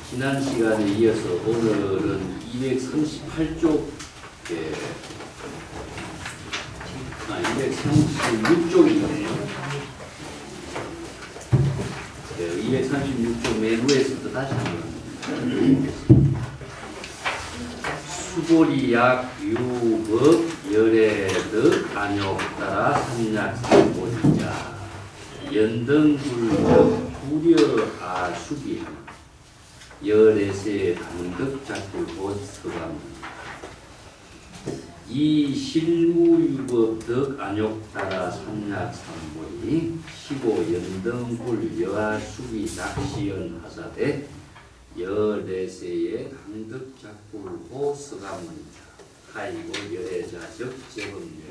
지난 시간에 이어서 오늘은 238쪽 236쪽이네요. 236쪽 맨 위에서부터 다시 한번 수고리약 유법 열애득 안욕 따라 삼약삼보리자 연등불적 구려아수기 열애세 당득작불보서감 이 실무유법득 안욕 따라 삼약삼보리 15 연등불 여아수기 작시연 하사대 열애세의 당득작불호 서감문자 하이고 열애자적 재범률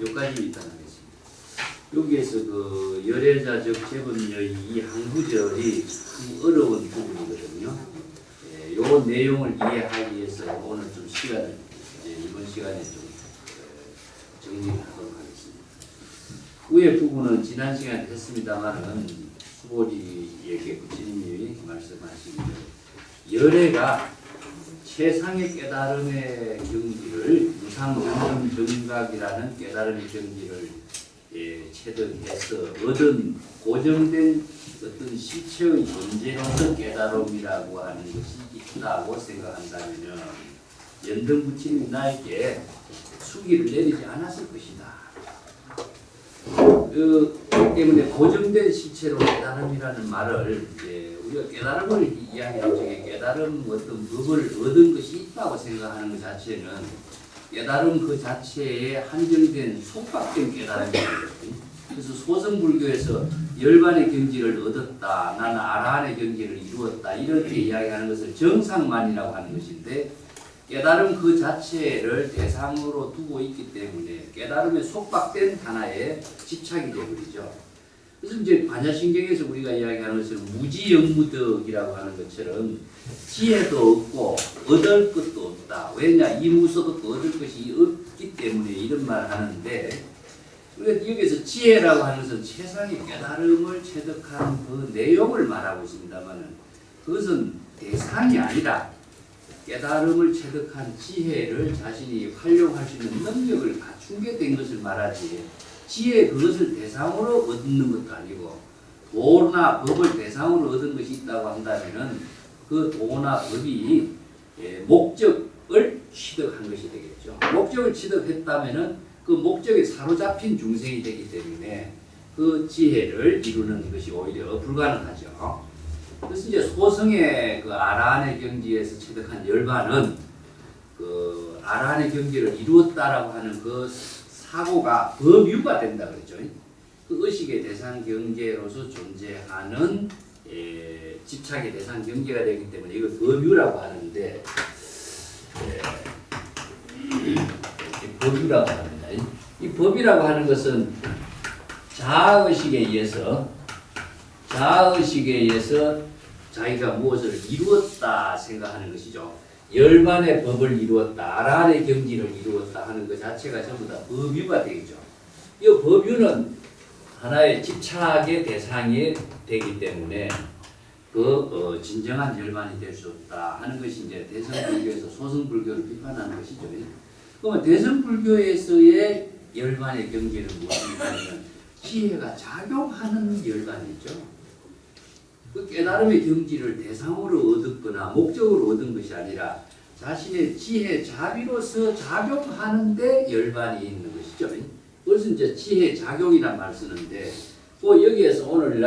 여기까지 일단 하겠습니다. 여기에서 그 열애자적 재범률 이 한구절이 참 어려운 부분이거든요. 요 내용을 이해하기 위해서 오늘 좀 시간을 이번 시간에 좀 정리하도록 하겠습니다. 위의 부분은 지난 시간에 했습니다만은 수보리에게 부처님이 말씀하시기를 열애가 최상의 깨달음의 경지를 무상정각이라는 깨달음의 경지를 체득해서 얻은 고정된 어떤 실체의 존재로서 깨달음이라고 하는 것이 있다고 생각한다면 연등 부처님이 나에게 수기를 내리지 않았을 것이다. 그 때문에 고정된 실체로 깨달음이라는 말을 우리가 깨달음을 이야기할 적에 깨달음 어떤 법을 얻은 것이 있다고 생각하는 것 자체는 깨달음 그 자체에 한정된 속박된 깨달음이거든요. 그래서 소승불교에서 열반의 경지를 얻었다, 나는 아라한의 경지를 이루었다 이렇게 이야기하는 것을 정상만이라고 하는 것인데 깨달음 그 자체를 대상으로 두고 있기 때문에 깨달음에 속박된 하나의 집착이 되어버리죠. 그래서 이제 반야신경에서 우리가 이야기하는 것은 무지영무덕이라고 하는 것처럼 지혜도 없고 얻을 것도 없다. 왜냐? 이 무소득도 얻을 것이 없기 때문에 이런 말을 하는데 우리가 여기서 지혜라고 하는 것은 최상의 깨달음을 체득한 그 내용을 말하고 있습니다만 그것은 대상이 아니라 깨달음을 체득한 지혜를 자신이 활용할 수 있는 능력을 갖춘 게 된 것을 말하지 지혜 그것을 대상으로 얻는 것도 아니고 도나 법을 대상으로 얻은 것이 있다고 한다면 그 도나 법이 목적을 취득한 것이 되겠죠. 목적을 취득했다면 그 목적에 사로잡힌 중생이 되기 때문에 그 지혜를 이루는 것이 오히려 불가능하죠. 그래서 이제 소승의 그 아라한의 경지에서 체득한 열반은 그 아라한의 경지를 이루었다라고 하는 그 사고가 법유가 된다 그랬죠. 그 의식의 대상 경계로서 존재하는 집착의 대상 경계가 되기 때문에 이걸 법유라고 하는데 법유라고 합니다. 이 법이라고 하는 것은 자아의식에 의해서 자기가 무엇을 이루었다 생각하는 것이죠. 열반의 법을 이루었다, 아라한의 경지를 이루었다 하는 것 자체가 전부 다 법유가 되겠죠. 이 법유는 하나의 집착의 대상이 되기 때문에 진정한 열반이 될 수 없다 하는 것이 이제 대성불교에서 소승불교를 비판하는 것이죠. 그러면 대성불교에서의 열반의 경지는 무엇이냐면 지혜가 작용하는 열반이죠. 그 깨달음의 경지를 대상으로 얻었거나 목적으로 얻은 것이 아니라 자신의 지혜 자비로서 작용하는데 열반이 있는 것이죠. 그래서 이제 지혜 작용이란 말 쓰는데 그 여기에서 오늘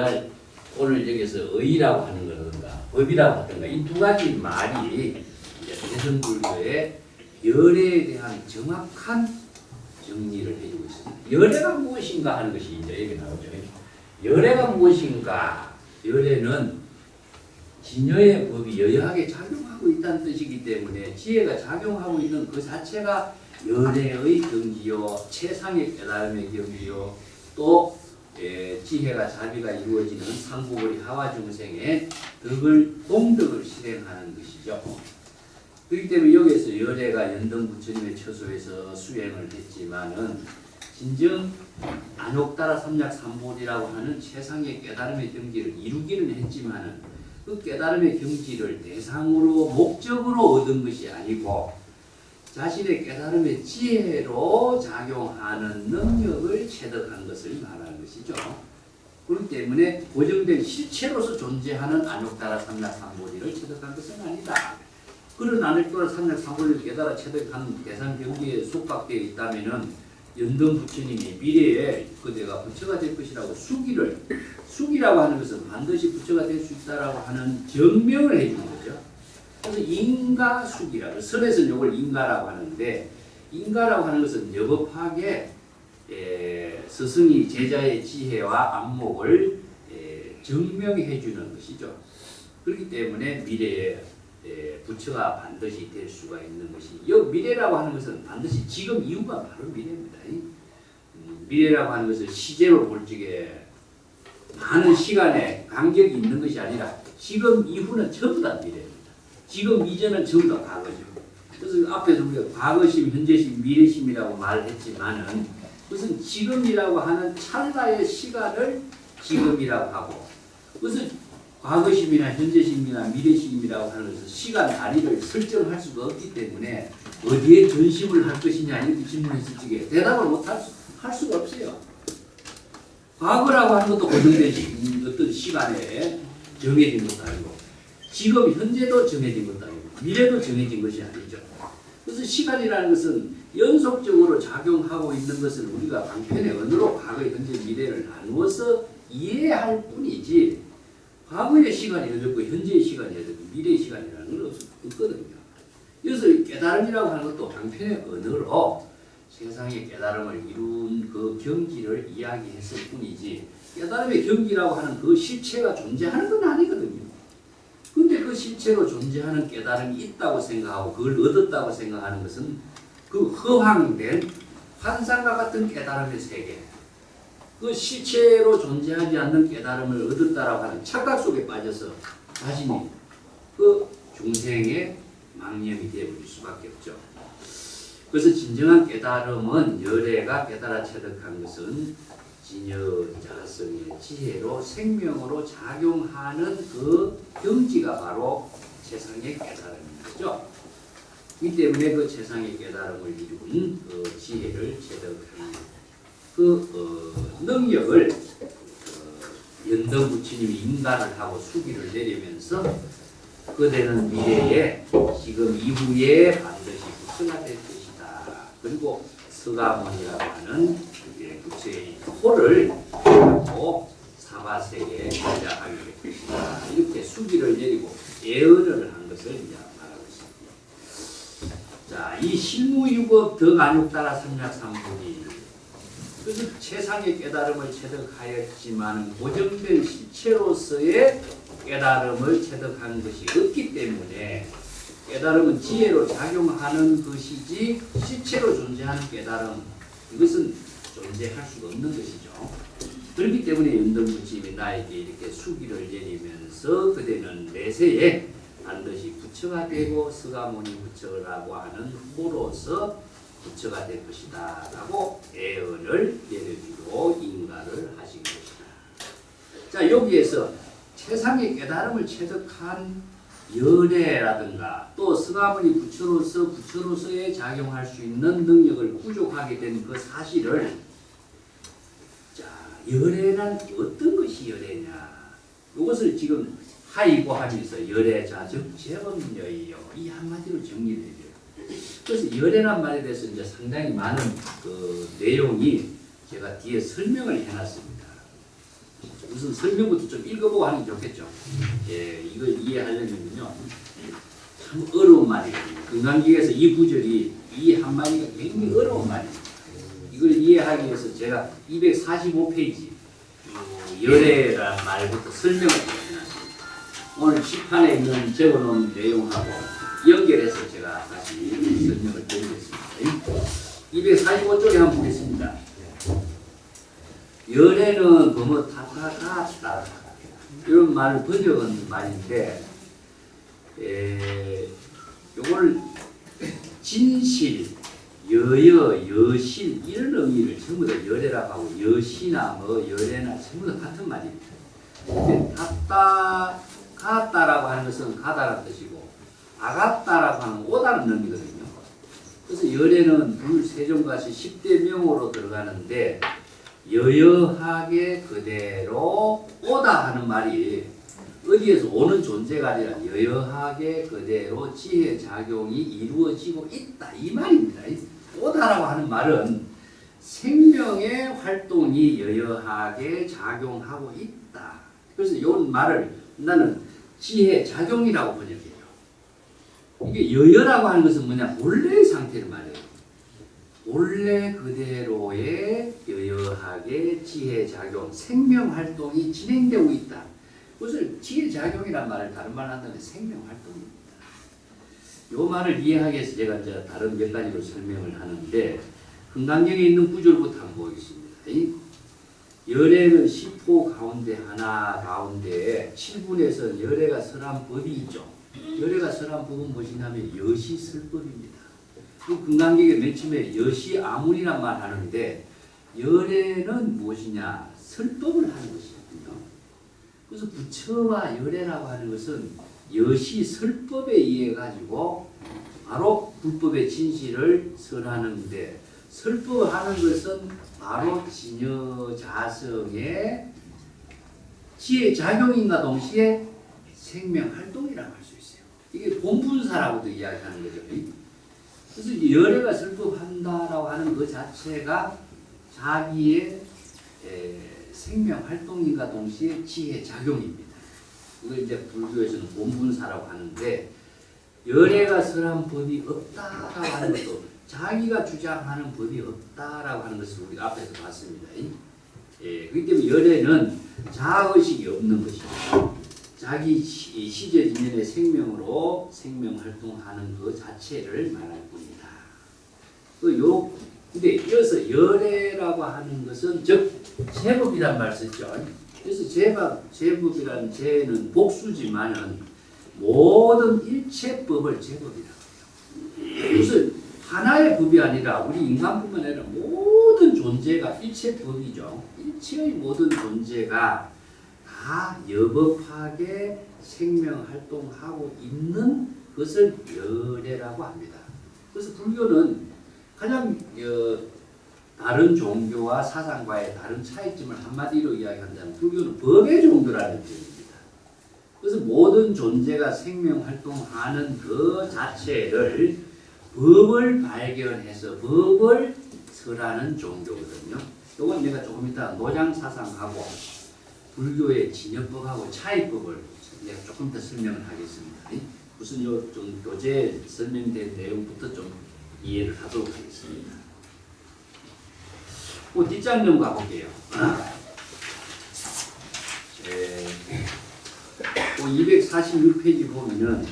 여기서 의라고 하는 거라든가 법이라고 하든가 이 두 가지 말이 이제 대성불교의 열애에 대한 정확한 정리를 해주고 있습니다. 열애가 무엇인가 하는 것이 이제 여기 나오죠. 열애가 무엇인가? 열애는 진여의 법이 여여하게 작용하고 있다는 뜻이기 때문에 지혜가 작용하고 있는 그 자체가 열애의 경지요, 최상의 깨달음의 경지요, 또 지혜가 자비가 이루어지는 상부거리 하와 중생의 공덕을 실행하는 것이죠. 그렇기 때문에 여기에서 열애가 연등 부처님의 처소에서 수행을 했지만은 진정 안욕따라 삼약삼보리라고 하는 최상의 깨달음의 경지를 이루기는 했지만은 그 깨달음의 경지를 대상으로 목적으로 얻은 것이 아니고 자신의 깨달음의 지혜로 작용하는 능력을 체득한 것을 말하는 것이죠. 그렇기 때문에 고정된 실체로서 존재하는 안욕따라 삼약삼보리를 체득한 것은 아니다. 그런 안욕따라 삼약삼보리를 깨달아 체득한 대상 경지에 속박되어 있다면은 연등 부처님이 미래에 그대가 부처가 될 것이라고 수기라고 하는 것은 반드시 부처가 될 수 있다라고 하는 증명을 해주는 거죠. 그래서 인가 수기라고 선에서는 이걸 인가라고 하는데 인가라고 하는 것은 여법하게 스승이 제자의 지혜와 안목을 증명해 주는 것이죠. 그렇기 때문에 미래에 부처가 반드시 될 수가 있는 것이 이 미래라고 하는 것은 반드시 지금 이후가 바로 미래입니다. 미래라고 하는 것을 시제로 볼 적에 많은 시간에 간격이 있는 것이 아니라 지금 이후는 전부 다 미래입니다. 지금 이전은 전부 다 과거죠. 그래서 앞에서 우리가 과거심, 현재심, 미래심이라고 말했지만은 그것은 지금이라고 하는 찰나의 시간을 지금이라고 하고 그것은 과거심이나 현재심이나 미래심이라고 하는 것은 시간 단위를 설정할 수가 없기 때문에 어디에 전심을 할 것이냐 이렇게 질문했을 적에 대답을 할 수가 없어요. 과거라고 하는 것도 고정되지 어떤 시간에 정해진 것도 아니고 지금 현재도 정해진 것도 아니고 미래도 정해진 것이 아니죠. 그래서 시간이라는 것은 연속적으로 작용하고 있는 것을 우리가 방편의 언어로 과거, 현재, 미래를 나누어서 이해할 뿐이지 과거의 시간이 어떻고 현재의 시간이 어떻고 미래의 시간이라는 건 없거든요. 그래서 깨달음이라고 하는 것도 방편의 언어로 세상의 깨달음을 이룬 그 경지를 이야기했을 뿐이지 깨달음의 경지라고 하는 그 실체가 존재하는 건 아니거든요. 근데 그 실체로 존재하는 깨달음이 있다고 생각하고 그걸 얻었다고 생각하는 것은 그 허황된 환상과 같은 깨달음의 세계 그 실체로 존재하지 않는 깨달음을 얻었다라고 하는 착각 속에 빠져서 자신이 그 중생의 망념이 되어버릴 수밖에 없죠. 그래서 진정한 깨달음은 열애가 깨달아 체득한 것은 진여 자성의 지혜로 생명으로 작용하는 그 경지가 바로 세상의 깨달음인 거죠. 이 때문에 그 세상의 깨달음을 이룬 그 지혜를 체득한 능력을 연등 부처님이 인가를 하고 수기를 내리면서 그대는 미래에 지금 이후에 반드시 부처가 될 것이다. 그리고 서가모니라고 하는 부처의 호를 갖고 사바세계에 등장하게 될 것이다. 이렇게 수기를 내리고 예언을 한 것을 이제 말하고 있습니다. 자, 이 실무유법 덕안욕따라 삼약삼분이 그래서 최상의 깨달음을 체득하였지만 고정된 실체로서의 깨달음을 체득한 것이 없기 때문에 깨달음은 지혜로 작용하는 것이지 실체로 존재하는 깨달음 이것은 존재할 수가 없는 것이죠. 그렇기 때문에 연등부처님이 나에게 이렇게 수기를 내리면서 그대는 내세에 반드시 부처가 되고 서가모니 부처라고 하는 호로서 부처가 될 것이다 라고 예언을 내려주고 인가를 하신 것이다. 자, 여기에서 최상의 깨달음을 체득한 열애라든가 또 서가모니 부처로서의 작용할 수 있는 능력을 부족하게 된 그 사실을 자, 열애란 어떤 것이 열애냐 이것을 지금 하이고하면서 열애자즉 재범여이요 이 한마디로 정리를 해줘요. 그래서 열애란 말에 대해서 이제 상당히 많은 그 내용이 제가 뒤에 설명을 해놨습니다. 우선 설명부터 좀 읽어보고 하는 게 좋겠죠. 예, 이걸 이해하려면요 참 어려운 말이거든요. 금강경에서 이 구절이 이 한마디가 굉장히 어려운 말입니다. 이걸 이해하기 위해서 제가 245페이지 열애란 말부터 설명을 해놨습니다. 오늘 시판에 있는 적어놓은 내용하고 연결해서 제가 다시 설명을 드리겠습니다. 245쪽에 한번 보겠습니다. 열애는 뭐뭐 타타타타 이런 말을 번역한 말인데 요걸 진실, 여여, 여신 이런 의미를 전부 다 열애라고 하고 여시나 뭐 열애나 전부 다 같은 말입니다. 근데 같다라고 하는 것은 가다라는 뜻이고 아갔다라고 하는 오다는 의미거든요. 그래서 열애는 불세종같이 10대 명호로 들어가는데 여여하게 그대로 오다 하는 말이 어디에서 오는 존재가 아니라 여여하게 그대로 지혜작용이 이루어지고 있다 이 말입니다. 오다라고 하는 말은 생명의 활동이 여여하게 작용하고 있다. 그래서 이 말을 나는 지혜작용이라고 번역해요. 이게 여여라고 하는 것은 뭐냐? 본래의 상태를 말해요. 본래 그대로의 여여하게 지혜작용, 생명활동이 진행되고 있다. 그것을 지혜작용이란 말을 다른 말로 한다면 생명활동입니다. 이 말을 이해하기 위해서 제가 이제 다른 몇 가지로 설명을 하는데 금강경에 있는 구절부터 한번 보겠습니다. 열애는 10호 가운데 하나 가운데 7분에서 열애가 설한 법이 있죠. 열애가 설한 법은 무엇이냐면 여시설법입니다. 그 금강경에 맨 처음에 여시아문이란 말 하는데 열애는 무엇이냐? 설법을 하는 것이거든요. 그래서 부처와 열애라고 하는 것은 여시설법에 의해 가지고 바로 불법의 진실을 설하는데 설법을 하는 것은 바로 진여자성의 지혜작용인과 동시에 생명활동이라고 할 수 있어요. 이게 본분사라고도 이야기하는 거죠. 그래서 열애가 설법한다라고 하는 그 자체가 자기의 생명활동인과 동시에 지혜작용입니다. 이걸 이제 불교에서는 본분사라고 하는데 열애가 설한 법이 없다라고 하는 것도 자기가 주장하는 법이 없다라고 하는 것을 우리가 앞에서 봤습니다. 그렇기 때문에 열애는 자아의식이 없는 것입니다. 자기 시절 인연의 생명으로 생명활동하는 그 자체를 말할 뿐이다. 근데 이어서 열애라고 하는 것은 즉 제법이란 말 쓰죠. 그래서 제법이라는 제는 복수지만은 모든 일체법을 제법이라고 해요. 무슨 하나의 법이 아니라 우리 인간뿐만 아니라 모든 존재가 일체법이죠. 일체의 모든 존재가 다 여법하게 생명활동하고 있는 것을 열애라고 합니다. 그래서 불교는 가장 다른 종교와 사상과의 다른 차이점을 한마디로 이야기한다면 불교는 법의 종교라는 표현입니다. 그래서 모든 존재가 생명활동하는 그 자체를 법을 발견해서 법을 설하는 종교거든요. 이건 내가 조금 이따 노장사상하고 불교의 진여법하고 차이법을 내가 조금 더 설명을 하겠습니다. 우선 좀 교재에 설명된 내용부터 좀 이해를 하도록 하겠습니다. 그 뒷장 좀 가볼게요. 246페이지 보면은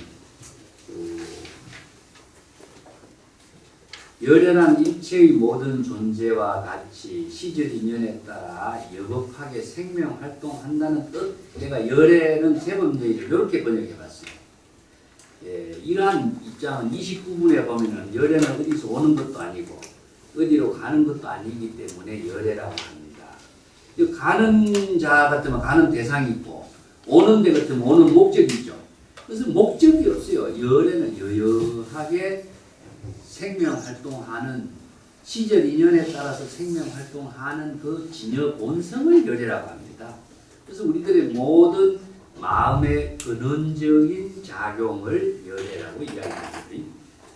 열애란 일체의 모든 존재와 같이 시절 인연에 따라 여법하게 생명활동한다는 뜻. 내가 열애는 제법여의를 이렇게 번역해봤어요. 이러한 입장은 29분에 보면은 열애는 어디서 오는 것도 아니고 어디로 가는 것도 아니기 때문에 열애라고 합니다. 가는 자 같으면 가는 대상이 있고 오는 데 같으면 오는 목적이 있죠. 그래서 목적이 없어요. 열애는 여여하게 생명활동하는 시절 인연에 따라서 생명활동하는 그 진여 본성을 열애라고 합니다. 그래서 우리들의 모든 마음의 근원적인 작용을 열애라고 이야기합니다.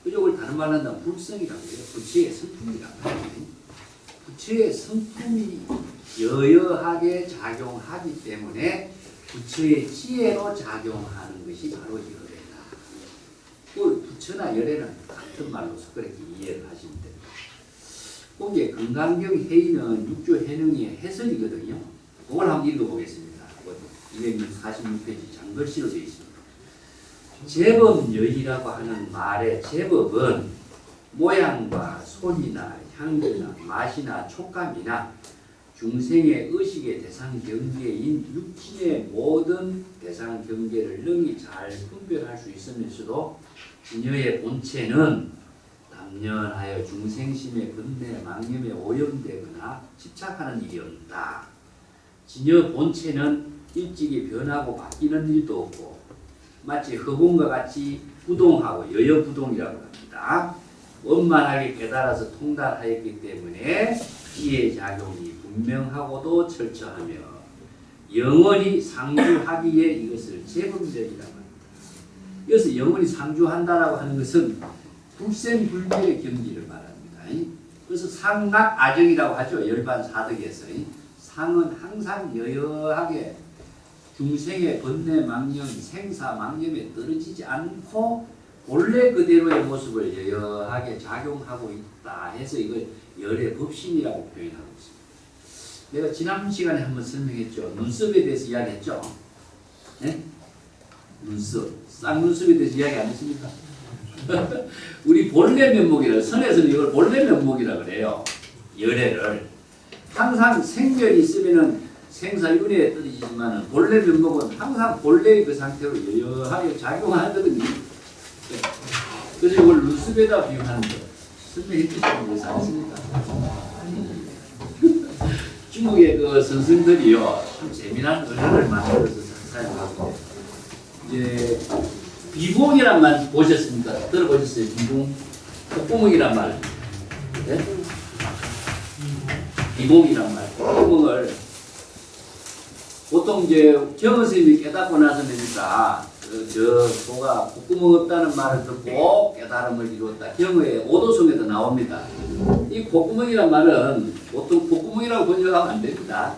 그걸 다른 말로 한다면 불성이라고 해요. 부처의 성품이라고 해요. 부처의 성품이 여여하게 작용하기 때문에 부처의 지혜로 작용하는 것이 바로 열애다. 그 부처나 열애는 같은 말로서 그렇게 이해를 하시면 됩니다. 거기에 금강경 해의는 육조 해능의 해설이거든요. 그걸 한번 읽어보겠습니다. 246페이지 장글씨로 되어 있습니다. 제법여의라고 하는 말의 제법은 모양과 손이나 향기나 맛이나 촉감이나 중생의 의식의 대상 경계인 육신의 모든 대상 경계를 능히 잘 분별할 수 있으면서도 진여의 본체는 단연하여 중생심의 번뇌 망념에 오염되거나 집착하는 일이 없다. 진여 본체는 일찍이 변하고 바뀌는 일도 없고 마치 허공과 같이 부동하고 여여부동이라고 합니다. 원만하게 깨달아서 통달하였기 때문에 지혜작용이 분명하고도 철저하며 영원히 상주하기에 이것을 재범절이라고 합니다. 여기서 영원히 상주한다라고 하는 것은 불생불멸의 경지를 말합니다. 그래서 상락아정이라고 하죠. 열반사덕에서. 상은 항상 여여하게 중생의 번뇌 망념, 생사 망념에 떨어지지 않고 본래 그대로의 모습을 여여하게 작용하고 있다 해서 이걸 열의 법신이라고 표현하고 있습니다. 내가 지난 시간에 한번 설명했죠. 눈썹에 대해서 이야기했죠. 네? 눈썹, 쌍눈썹에 대해서 이야기 안 했습니까? 우리 본래 면목이라 선에서는 이걸 본래 면목이라 그래요. 열애를 항상 생멸이 있으면은 생사윤회에 떨어지지만 본래 면목은 항상 본래의 그 상태로 여여하게 작용하거든요. 그래서 이걸 눈썹에다 비유하는 거 설명해 주시는 것이 아니십니까? 중국의 그 선생들이요 참 재미난 언어를 만들어서 사용하고 이제 비공이란 말 보셨습니까? 들어보셨어요? 비공? 콧구멍이란 말. 네? 비공이란 말. 콧구멍을 보통 이제 경은 스님이 깨닫고 나서니까 저 소가 콧구멍 없다는 말을 듣고 깨달음을 이루었다. 경의 오도성에도 나옵니다. 이 콧구멍이란 말은 보통 콧구멍이라고 번역하면 안 됩니다.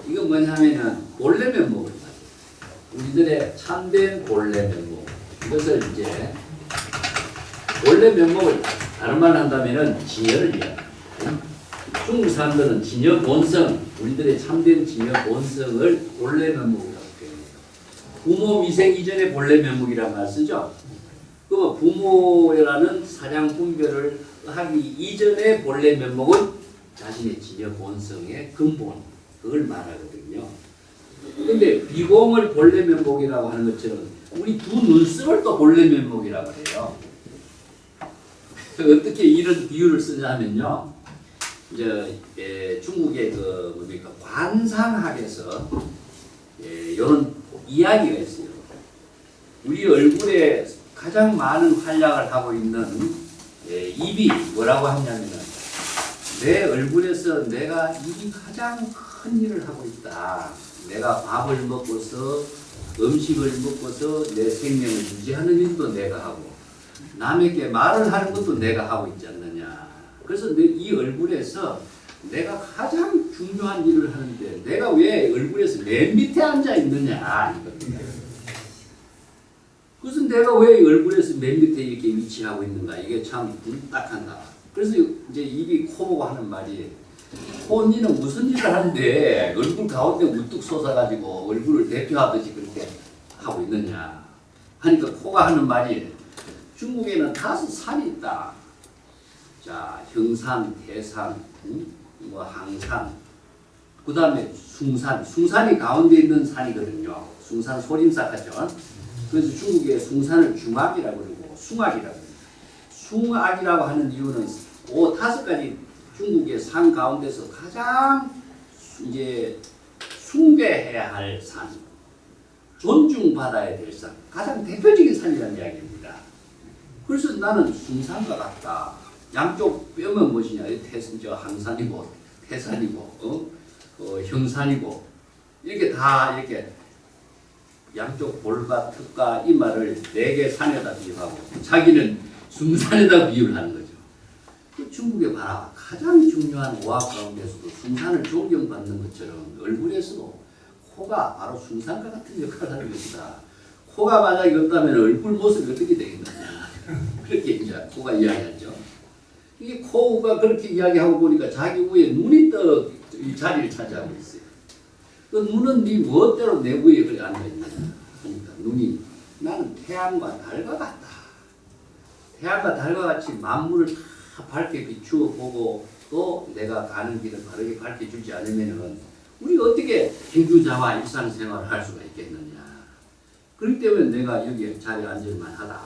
이건 뭐냐면은 본래 면목을 말이에요. 우리들의 참된 본래 면목. 이것을 이제 본래 면목을 다른 말로 한다면은 진여를 이야기합니다. 중국 사람들은 진여 본성, 우리들의 참된 진여 본성을 본래 면목이라고 표현해요. 부모 미생 이전의 본래 면목이라는 말 쓰죠. 그 부모라는 사량 분별을 하기 이전의 본래 면목은 자신의 진여 본성의 근본, 그걸 말하거든요. 근데 비공을 본래 면목이라고 하는 것처럼 우리 두 눈썹을 또 본래 면목이라고 해요. 어떻게 이런 비유를 쓰냐면요. 이제 중국의 그 뭡니까 관상학에서 이런 이야기가 있어요. 우리 얼굴에 가장 많은 활약을 하고 있는 입이 뭐라고 하냐면은 내 얼굴에서 내가 입이 가장 큰 일을 하고 있다. 내가 밥을 먹고서 음식을 먹고서 내 생명을 유지하는 일도 내가 하고 남에게 말을 하는 것도 내가 하고 있지 않느냐. 그래서 이 얼굴에서 내가 가장 중요한 일을 하는데 내가 왜 얼굴에서 맨 밑에 앉아 있느냐 이겁니다. 그래서 내가 왜 얼굴에서 맨 밑에 이렇게 위치하고 있는가 이게 참 딱한다. 그래서 이제 입이 코 보고 하는 말이 코 니는 무슨 일을 하는데 얼굴 가운데 우뚝 솟아가지고 얼굴을 대표하듯이 그렇게 하고 있느냐 하니까 코가 하는 말이 중국에는 5산이 있다. 자, 형산, 태산, 뭐 항산, 그 다음에 숭산. 숭산이 가운데 있는 산이거든요. 숭산 소림사 같죠. 그래서 중국의 숭산을 중악이라고 그러고 숭악이라고 합니다. 숭악이라고 하는 이유는 5가지 중국의 산 가운데서 가장 이제 숭배해야 할 산, 존중받아야 될 산, 가장 대표적인 산이라는 이야기입니다. 그래서 나는 숭산과 같다. 양쪽 뼈면 무엇이냐? 저 항산이고 태산이고 형산이고 이렇게 다 이렇게 양쪽 볼과 턱과 이마를 4개 산에다 비유하고 자기는 숭산에다 비유를 하는 거죠. 그 중국의 봐라 가장 중요한 오학 가운데서도 숭산을 존경받는 것처럼 얼굴에서도 코가 바로 숭산과 같은 역할을 하는 것이다. 코가 만약에 없다면 얼굴 모습이 어떻게 되겠느냐. 그렇게 이제 코가 이야기하죠. 이게 코가 그렇게 이야기하고 보니까 자기 위에 눈이 또 이 자리를 차지하고 있어요. 그 눈은 네 무엇대로 내 위에 그래 앉아있냐. 그러니까 눈이 나는 태양과 달과 같다. 태양과 달과 같이 만물을 다 밝게 비추어 보고 또 내가 가는 길을 바르게 밝혀주지 않으면은 우리가 어떻게 행주자와 일상생활을 할 수가 있겠느냐. 그렇기 때문에 내가 여기 자리에 앉을만 하다.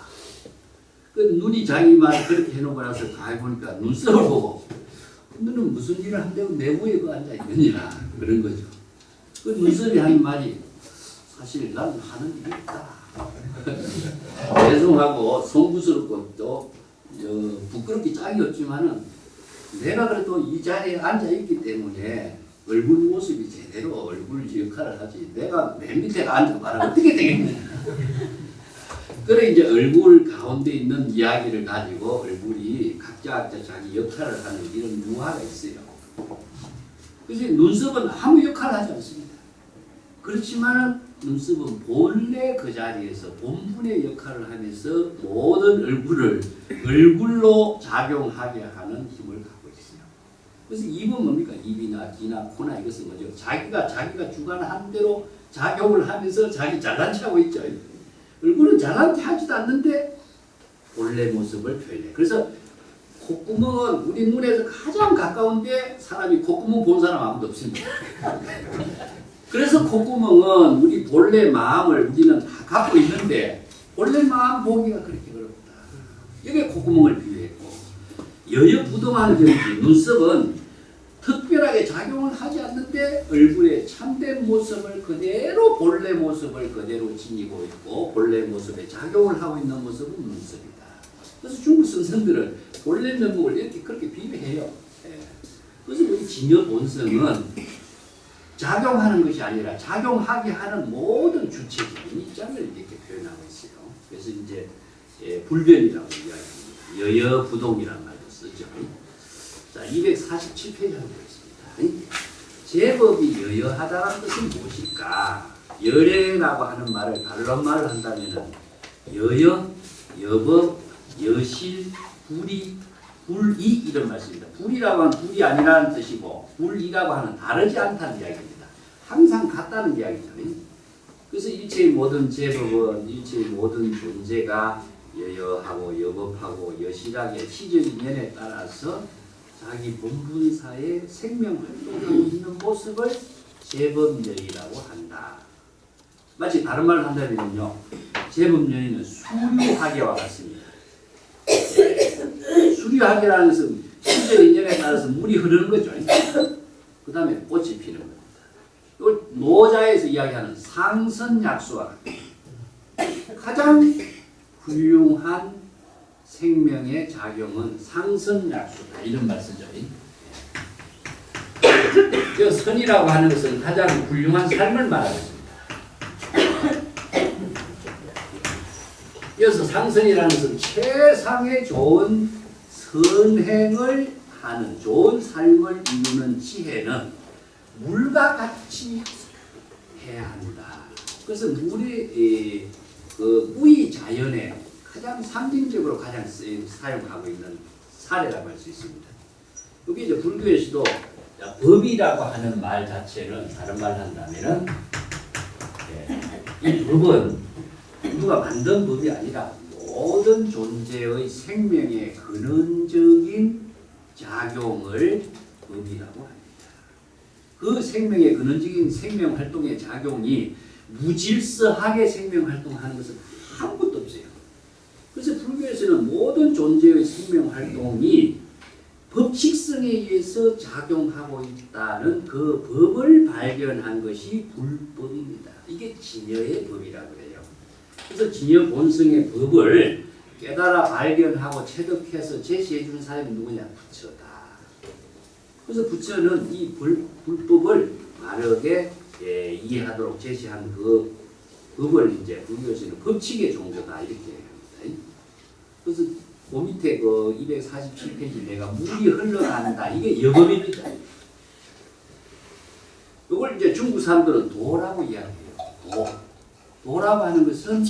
그 눈이 자기 말 그렇게 해놓고 나서 가해 보니까 눈썹을 보고 너는 무슨 일을 한다고 내부에 그 앉아 있느냐 그런 거죠. 그 눈썹이 하는 말이 사실 난 하는 일이 있다. 죄송하고 송구스럽고 또 부끄럽기 짝이 없지만은 내가 그래도 이 자리에 앉아 있기 때문에 얼굴 모습이 제대로 얼굴 역할을 하지. 내가 맨 밑에 앉아봐라 어떻게 되겠느냐. 그래 이제 얼굴 가운데 있는 이야기를 가지고 얼굴이 각자 자기 역할을 하는 이런 유화가 있어요. 그래서 눈썹은 아무 역할을 하지 않습니다. 그렇지만 눈썹은 본래 그 자리에서 본분의 역할을 하면서 모든 얼굴로 작용하게 하는 힘을 갖고 있어요. 그래서 입은 뭡니까? 입이나 귀나 코나 이것은 뭐죠? 자기가 주관한 대로 작용을 하면서 자기 잘난 체 하고 있죠. 얼굴은 잘난 체 하지도 않는데 본래 모습을 표현해. 그래서 콧구멍은 우리 눈에서 가장 가까운데 사람이 콧구멍 본 사람 아무도 없습니다. 그래서 콧구멍은 우리 본래 마음을 우리는 다 갖고 있는데 본래 마음 보기가 그렇게 어렵다. 이게 콧구멍을 비유했고 여여부동하는 경우지. 눈썹은 특별하게 작용을 하지 않는데 얼굴의 참된 모습을 그대로 본래 모습을 그대로 지니고 있고 본래 모습에 작용을 하고 있는 모습은 눈썹이다. 그래서 중국 선생들은 본래 면목을 이렇게 그렇게 비유해요. 그래서 우리 진여 본성은 작용하는 것이 아니라 작용하게 하는 모든 주체적인 입장을 이렇게 표현하고 있어요. 그래서 이제 불변이라고 이야기합니다. 여여부동이라는 말도 쓰죠. 자, 247페이지 한번 보겠습니다. 제법이 여여하다는 것은 무엇일까? 여래라고 하는 말을 다른 말을 한다면은 여여, 여법, 여실, 불이, 불이 이런 말씀입니다. 불이라고 하는 불이 아니라는 뜻이고 불이라고 하는 다르지 않다는 이야기입니다. 항상 같다는 이야기잖아요. 그래서 일체의 모든 제법은 일체의 모든 존재가 여여하고 여법하고 여실하게 시적 인연에 따라서 자기 본분사의 생명활동하고 있는 모습을 제법연이라고 한다. 마치 다른 말을 한다면요, 제법연이는 수류하계와 같습니다. 수류하계라는 것은 시적 인연에 따라서 물이 흐르는 거죠. 그 다음에 꽃이 피는 겁니다. 노자에서 이야기하는 상선약수와 가장 훌륭한 생명의 작용은 상선약수다. 이런 말 쓰죠. 저 선이라고 하는 것은 가장 훌륭한 삶을 말하겠습니다. 이어서 상선이라는 것은 최상의 좋은 선행을 하는 좋은 삶을 이루는 지혜는 물과 같이 해야 한다. 그래서 물의 무의 자연에 가장 상징적으로 가장 사용하고 있는 사례라고 할 수 있습니다. 여기 이제 불교에서도 법이라고 하는 말 자체는 다른 말로 한다면은 이 법은 누가 만든 법이 아니라 모든 존재의 생명의 근원적인 작용을 법이라고 합니다. 그 생명의 근원적인 생명 활동의 작용이 무질서하게 생명 활동하는 것은 아무것도 없어요. 그래서 불교에서는 모든 존재의 생명 활동이 법칙성에 의해서 작용하고 있다는 그 법을 발견한 것이 불법입니다. 이게 진여의 법이라고 해요. 그래서 진여 본성의 법을 깨달아 발견하고 체득해서 제시해 주는 사람이 누구냐? 부처다. 그래서 부처는 이 불법을 바르게 이해하도록 제시한 그 법을 이제 불교에서는 법칙의 종교다 이렇게 합니다. 그래서 그 밑에 그 247페이지 내가 물이 흘러간다. 이게 여법입니다. 이걸 이제 중국 사람들은 도라고 이야기해요. 도라고 하는 것은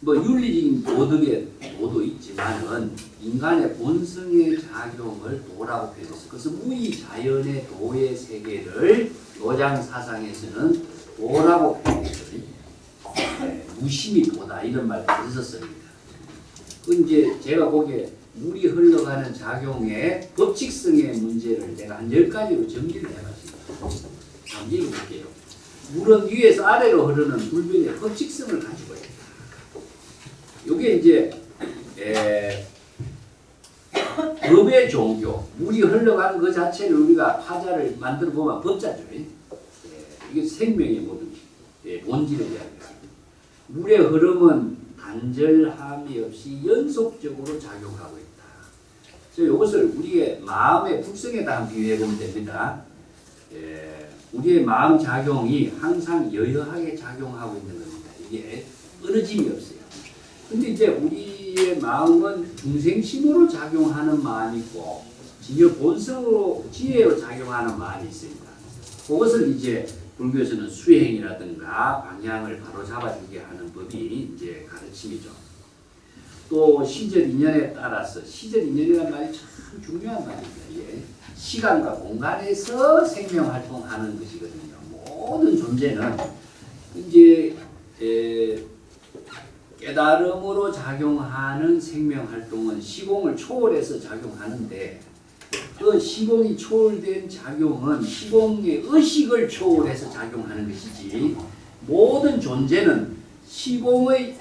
뭐 윤리적인 도덕의 도도 있지만은 인간의 본성의 작용을 도라고 표현했어요. 그래서 무의 자연의 도의 세계를 노장 사상에서는 도라고 표현했어요. 무심이 도다 이런 말도 있었습니다. 그 이제 제가 보기에 물이 흘러가는 작용의 법칙성의 문제를 내가 한 10가지로 정리를 해봤습니다. 한번 읽어볼게요. 물은 위에서 아래로 흐르는 불변의 법칙성을 가지고 있다. 이게 이제 법의 종교, 물이 흘러가는 그 자체를 우리가 화자를 만들어 보면 법자죠. 이게 생명의 모든 본질을 이야기합니다. 물의 흐름은 단절함이 없이 연속적으로 작용하고 있다. 그래서 이것을 우리의 마음의 특성에다 비유해 보면 됩니다. 우리의 마음 작용이 항상 여여하게 작용하고 있는 겁니다. 이게 끊어짐이 없어요. 근데 이제 우리의 마음은 중생심으로 작용하는 마음이 있고 진여 본성으로 지혜로 작용하는 마음이 있습니다. 그것을 이제 불교에서는 수행이라든가 방향을 바로 잡아주게 하는 법이 이제 가르침이죠. 또 시절 인연에 따라서 시절 인연이라는 말이 참 중요한 말입니다. 이게 시간과 공간에서 생명 활동하는 것이거든요. 모든 존재는 이제 깨달음으로 작용하는 생명 활동은 시공을 초월해서 작용하는데 그 시공이 초월된 작용은 시공의 의식을 초월해서 작용하는 것이지 모든 존재는 시공의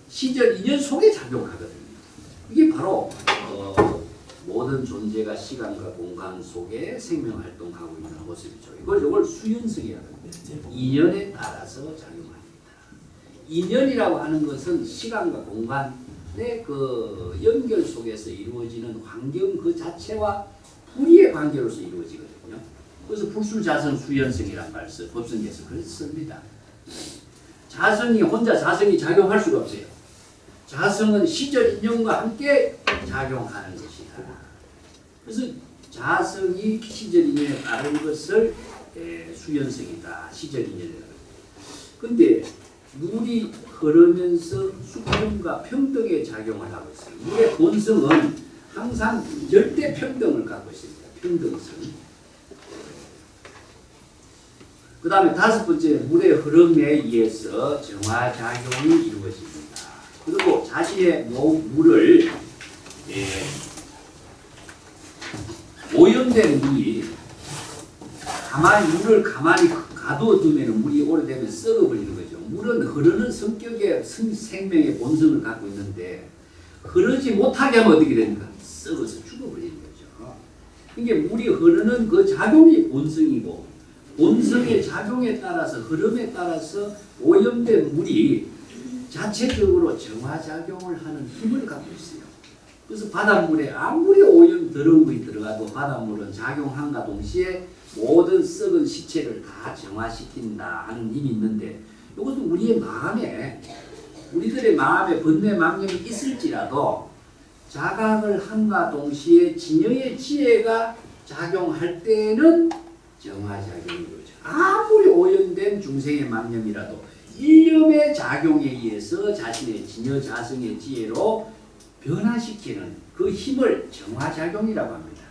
시절 인연 속에 작용하거든요. 이게 바로 모든 존재가 시간과 공간 속에 생명 활동하고 있는 모습이죠. 이걸 수연성이라고 합니다. 인연에 따라서 작용합니다. 인연이라고 하는 것은 시간과 공간의 그 연결 속에서 이루어지는 환경 그 자체와 불의의 관계로서 이루어지거든요. 그래서 불수자성 수연성이란 말씀 법성에서 그렇게 씁니다. 자성이 혼자 자성이 작용할 수가 없어요. 자성은 시절 인연과 함께 작용하는 것이다. 그래서 자성이 시절 인연에 따른 것을 수연성이다. 시절 인연이다. 근데 물이 흐르면서 수평과 평등의 작용을 하고 있어요. 물의 본성은 항상 절대 평등을 갖고 있습니다. 평등성. 그 다음에 다섯 번째 물의 흐름에 의해서 정화작용이 이루어집니다. 그리고 자신의 물을 오염된 물이 물을 가만히 가둬두면 물이 오래되면 썩어버리는 거죠. 물은 흐르는 성격의 생명의 본성을 갖고 있는데 흐르지 못하게 하면 어떻게 됩니까? 썩어서 죽어버리는 거죠. 이게 물이 흐르는 그 작용이 본성이고 본성의 작용에 따라서 흐름에 따라서 오염된 물이 자체적으로 정화작용을 하는 힘을 갖고 있어요. 그래서 바닷물에 아무리 오염 더러운 것이 들어가도 바닷물은 작용함과 동시에 모든 썩은 시체를 다 정화시킨다 하는 힘이 있는데 이것도 우리의 마음에 우리들의 마음에 번뇌 망념이 있을지라도 자각을 함과 동시에 진여의 지혜가 작용할 때는 정화작용이 이루어져. 아무리 오염된 중생의 망념이라도 일념의 작용에 의해서 자신의 진여 자성의 지혜로 변화시키는 그 힘을 정화작용이라고 합니다.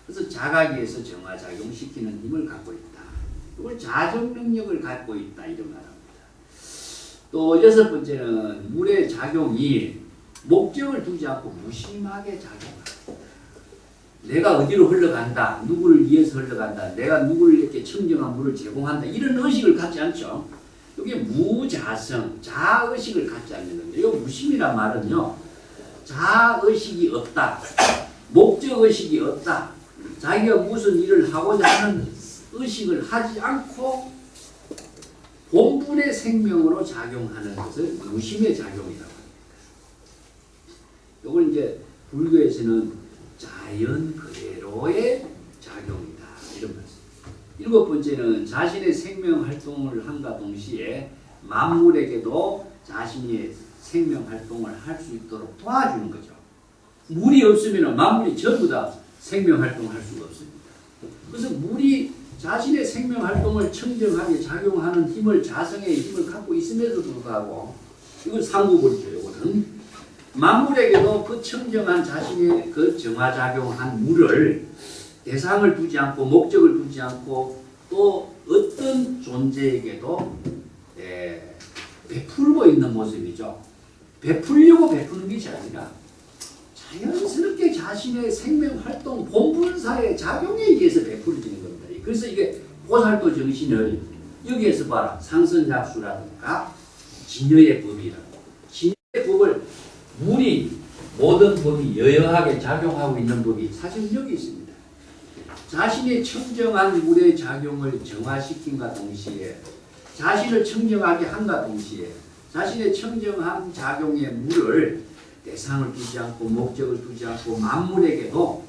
그래서 자각에서 정화작용시키는 힘을 갖고 있다. 이걸 자정능력을 갖고 있다 이런 말합니다. 또 여섯 번째는 물의 작용이 목적을 두지 않고 무심하게 작용한다. 내가 어디로 흘러간다. 누구를 위해서 흘러간다. 내가 누구를 이렇게 청정한 물을 제공한다. 이런 의식을 갖지 않죠. 이게 무자성, 자의식을 갖지 않는 겁니다. 이 무심이란 말은요. 자의식이 없다. 목적의식이 없다. 자기가 무슨 일을 하고자 하는 의식을 하지 않고 본분의 생명으로 작용하는 것을 무심의 작용이라고 합니다. 이걸 이제 불교에서는 자연 그대로의 작용이다. 이런 말씀. 일곱 번째는 자신의 생명 활동을 함과 동시에 만물에게도 자신의 생명 활동을 할 수 있도록 도와주는 거죠. 물이 없으면 만물이 전부 다 생명 활동을 할 수가 없습니다. 그래서 물이 자신의 생명 활동을 청정하게 작용하는 힘을 자성의 힘을 갖고 있음에도 불구하고 이건 상구벌이죠. 이거는 만물에게도 그 청정한 자신의 그 정화작용한 물을 대상을 두지 않고 목적을 두지 않고 또 어떤 존재에게도 베풀고 있는 모습이죠. 베풀려고 베푸는 것이 아니라 자연스럽게 자신의 생명활동 본분사의 작용에 의해서 베풀어지는 겁니다. 그래서 이게 보살도 정신을 여기에서 봐라. 상선작수라든가 진여의 법이라고. 진여의 법을 모든 법이 여여하게 작용하고 있는 법이 사실 여기 있습니다. 자신의 청정한 물의 작용을 정화시킨과 동시에 자신을 청정하게 한과 동시에 자신의 청정한 작용의 물을 대상을 두지 않고 목적을 두지 않고 만물에게도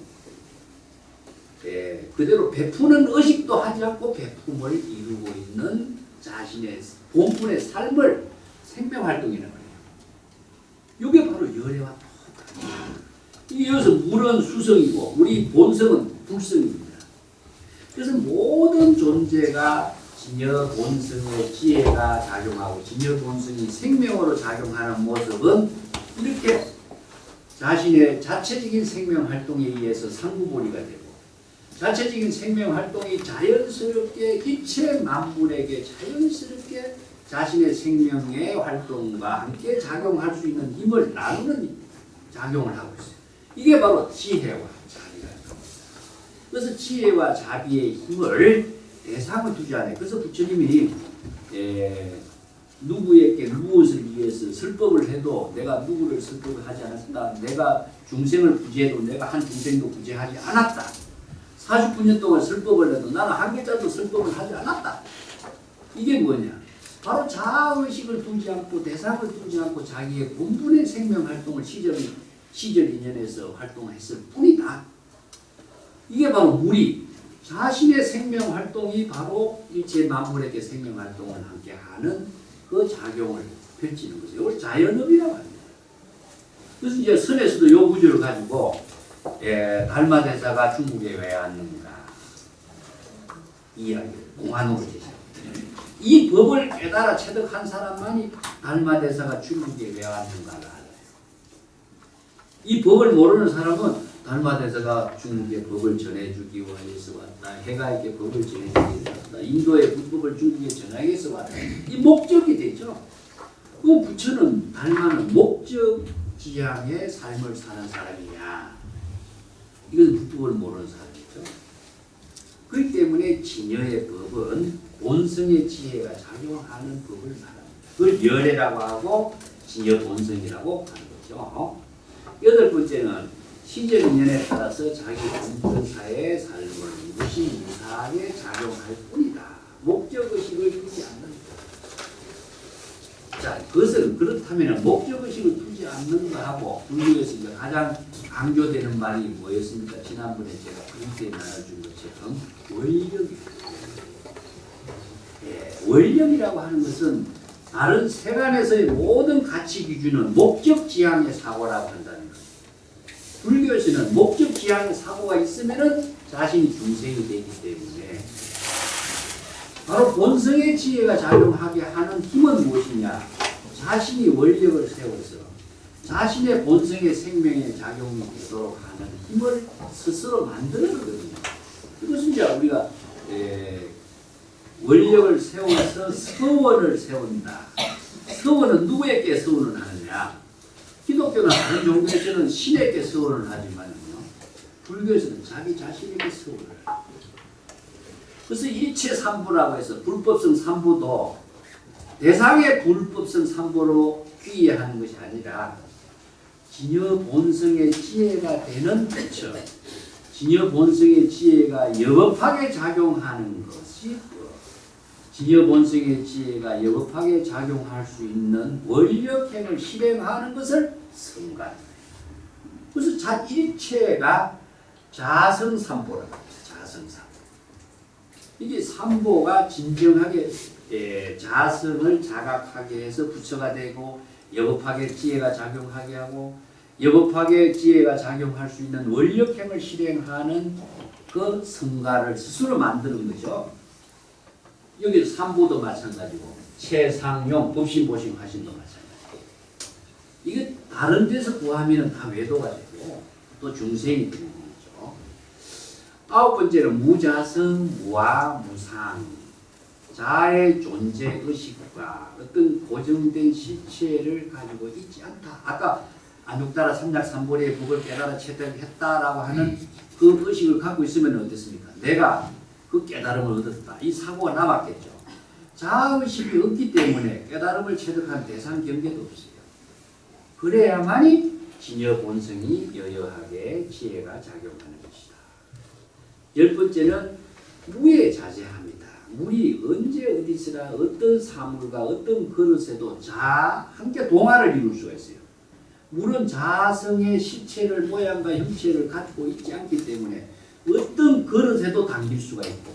그대로 베푸는 의식도 하지 않고 베품을 이루고 있는 자신의 본분의 삶을 생명활동이라고 해요. 이게 바로 열애와 토다. 이게 여기서 물은 수성이고 우리 본성은 불성입니다. 그래서 모든 존재가 진여 본성의 지혜가 작용하고 진여 본성이 생명으로 작용하는 모습은 이렇게 자신의 자체적인 생명활동에 의해서 상부보리가 되고 자체적인 생명활동이 자연스럽게 이체 만물에게 자연스럽게 자신의 생명의 활동과 함께 작용할 수 있는 힘을 나누는 작용을 하고 있어요. 이게 바로 지혜와 자비가 됩니다. 그래서 지혜와 자비의 힘을 대상을 두지 않아요. 그래서 부처님이 누구에게 무엇을 위해서 설법을 해도 내가 누구를 설법을 하지 않았다. 내가 중생을 구제해도 내가 한 중생도 구제하지 않았다. 49년 동안 설법을 해도 나는 한 글자도 설법을 하지 않았다. 이게 뭐냐? 바로 자아의식을 두지 않고 대상을 두지 않고 자기의 본분의 생명활동을 시절 인연에서 활동했을 뿐이다. 이게 바로 물이 자신의 생명활동이 바로 일체 만물에게 생명활동을 함께하는 그 작용을 펼치는 거죠. 이걸 자연업이라고 합니다. 그래서 이제 선에서도 요 구조를 가지고 달마대사가 중국에 왜 왔는가 이야기를 공안으로 제시합니다. 이 법을 깨달아 체득한 사람만이 달마대사가 중국에 왜 왔는가를 알아요. 이 법을 모르는 사람은 달마대사가 중국에 법을 전해주기 위해서 왔다. 해가에게 법을 전해주기 위해서 왔다. 인도의 불법을 중국에 전하기 위해서 왔다. 이 목적이 되죠. 그 부처는 달마는 목적지향의 삶을 사는 사람이냐. 이건 불법을 모르는 사람이죠. 그렇기 때문에 진여의 법은 본성의 지혜가 작용하는 법을 말합니다. 그걸 열애라고 하고 진여 본성이라고 하는 거죠. 여덟 번째는 시절 인연에 따라서 자기 본분사의 삶을 무시무사하게 작용할 뿐이다. 목적의식을 두지 않는다. 자, 그것은 그렇다면 목적의식을 두지 않는가 하고 불교에서 이제 가장 강조되는 말이 뭐였습니까? 지난번에 제가 그렇게 나눠준 것처럼 원력입니다. 원력이라고 하는 것은 다른 세간에서의 모든 가치 기준은 목적 지향의 사고라고 한다는 거예요. 불교에서는 목적 지향의 사고가 있으면은 자신이 중생이 되기 때문에 바로 본성의 지혜가 작용하게 하는 힘은 무엇이냐? 자신이 원력을 세워서 자신의 본성의 생명의 작용이 되도록 하는 힘을 스스로 만드는 거거든요. 이것은 이제 우리가 원력을 세워서 서원을 세운다. 서원은 누구에게 서원을 하느냐? 기독교나 다른 종교에서는 신에게 서원을 하지만요. 불교에서는 자기 자신에게 서원을 합니다. 그래서 일체 삼부라고 해서 불법성 삼부도 대상의 불법성 삼부로 귀의하는 것이 아니라 진여 본성의 지혜가 되는 부처, 진여 본성의 지혜가 여법하게 작용하는 것이 진여 본성의 지혜가 여법하게 작용할 수 있는 원력행을 실행하는 것을 성관. 그래서 일체가 자성삼보라고 합니다. 자성삼보. 이게 삼보가 진정하게 자성을 자각하게 해서 부처가 되고 여법하게 지혜가 작용하게 하고 여법하게 지혜가 작용할 수 있는 원력행을 실행하는 그 성가를 스스로 만드는 거죠. 여기 삼보도 마찬가지고 최상용 법신보신 화신도 마찬가지고 이게 다른 데서 구하면 다 외도가 되고 또 중생이 되는 거죠. 아홉 번째는 무자성 무아무상 자아의 존재 의식과 어떤 고정된 실체를 가지고 있지 않다. 아까 안육따라 삼약삼보리의 법을 깨달아 체득했다라고 하는 그 의식을 갖고 있으면 어떻습니까? 내가 그 깨달음을 얻었다. 이 사고가 남았겠죠. 자아의식이 없기 때문에 깨달음을 체득한 대상 경계도 없어요. 그래야만이 진여 본성이 여여하게 지혜가 작용하는 것이다. 10번째는 무에 자제합니다. 물이 언제 어디서나 어떤 사물과 어떤 그릇에도 함께 동화를 이룰 수가 있어요. 물은 자성의 실체를 모양과 형체를 가지고 있지 않기 때문에 어떤 그릇에도 담길 수가 있고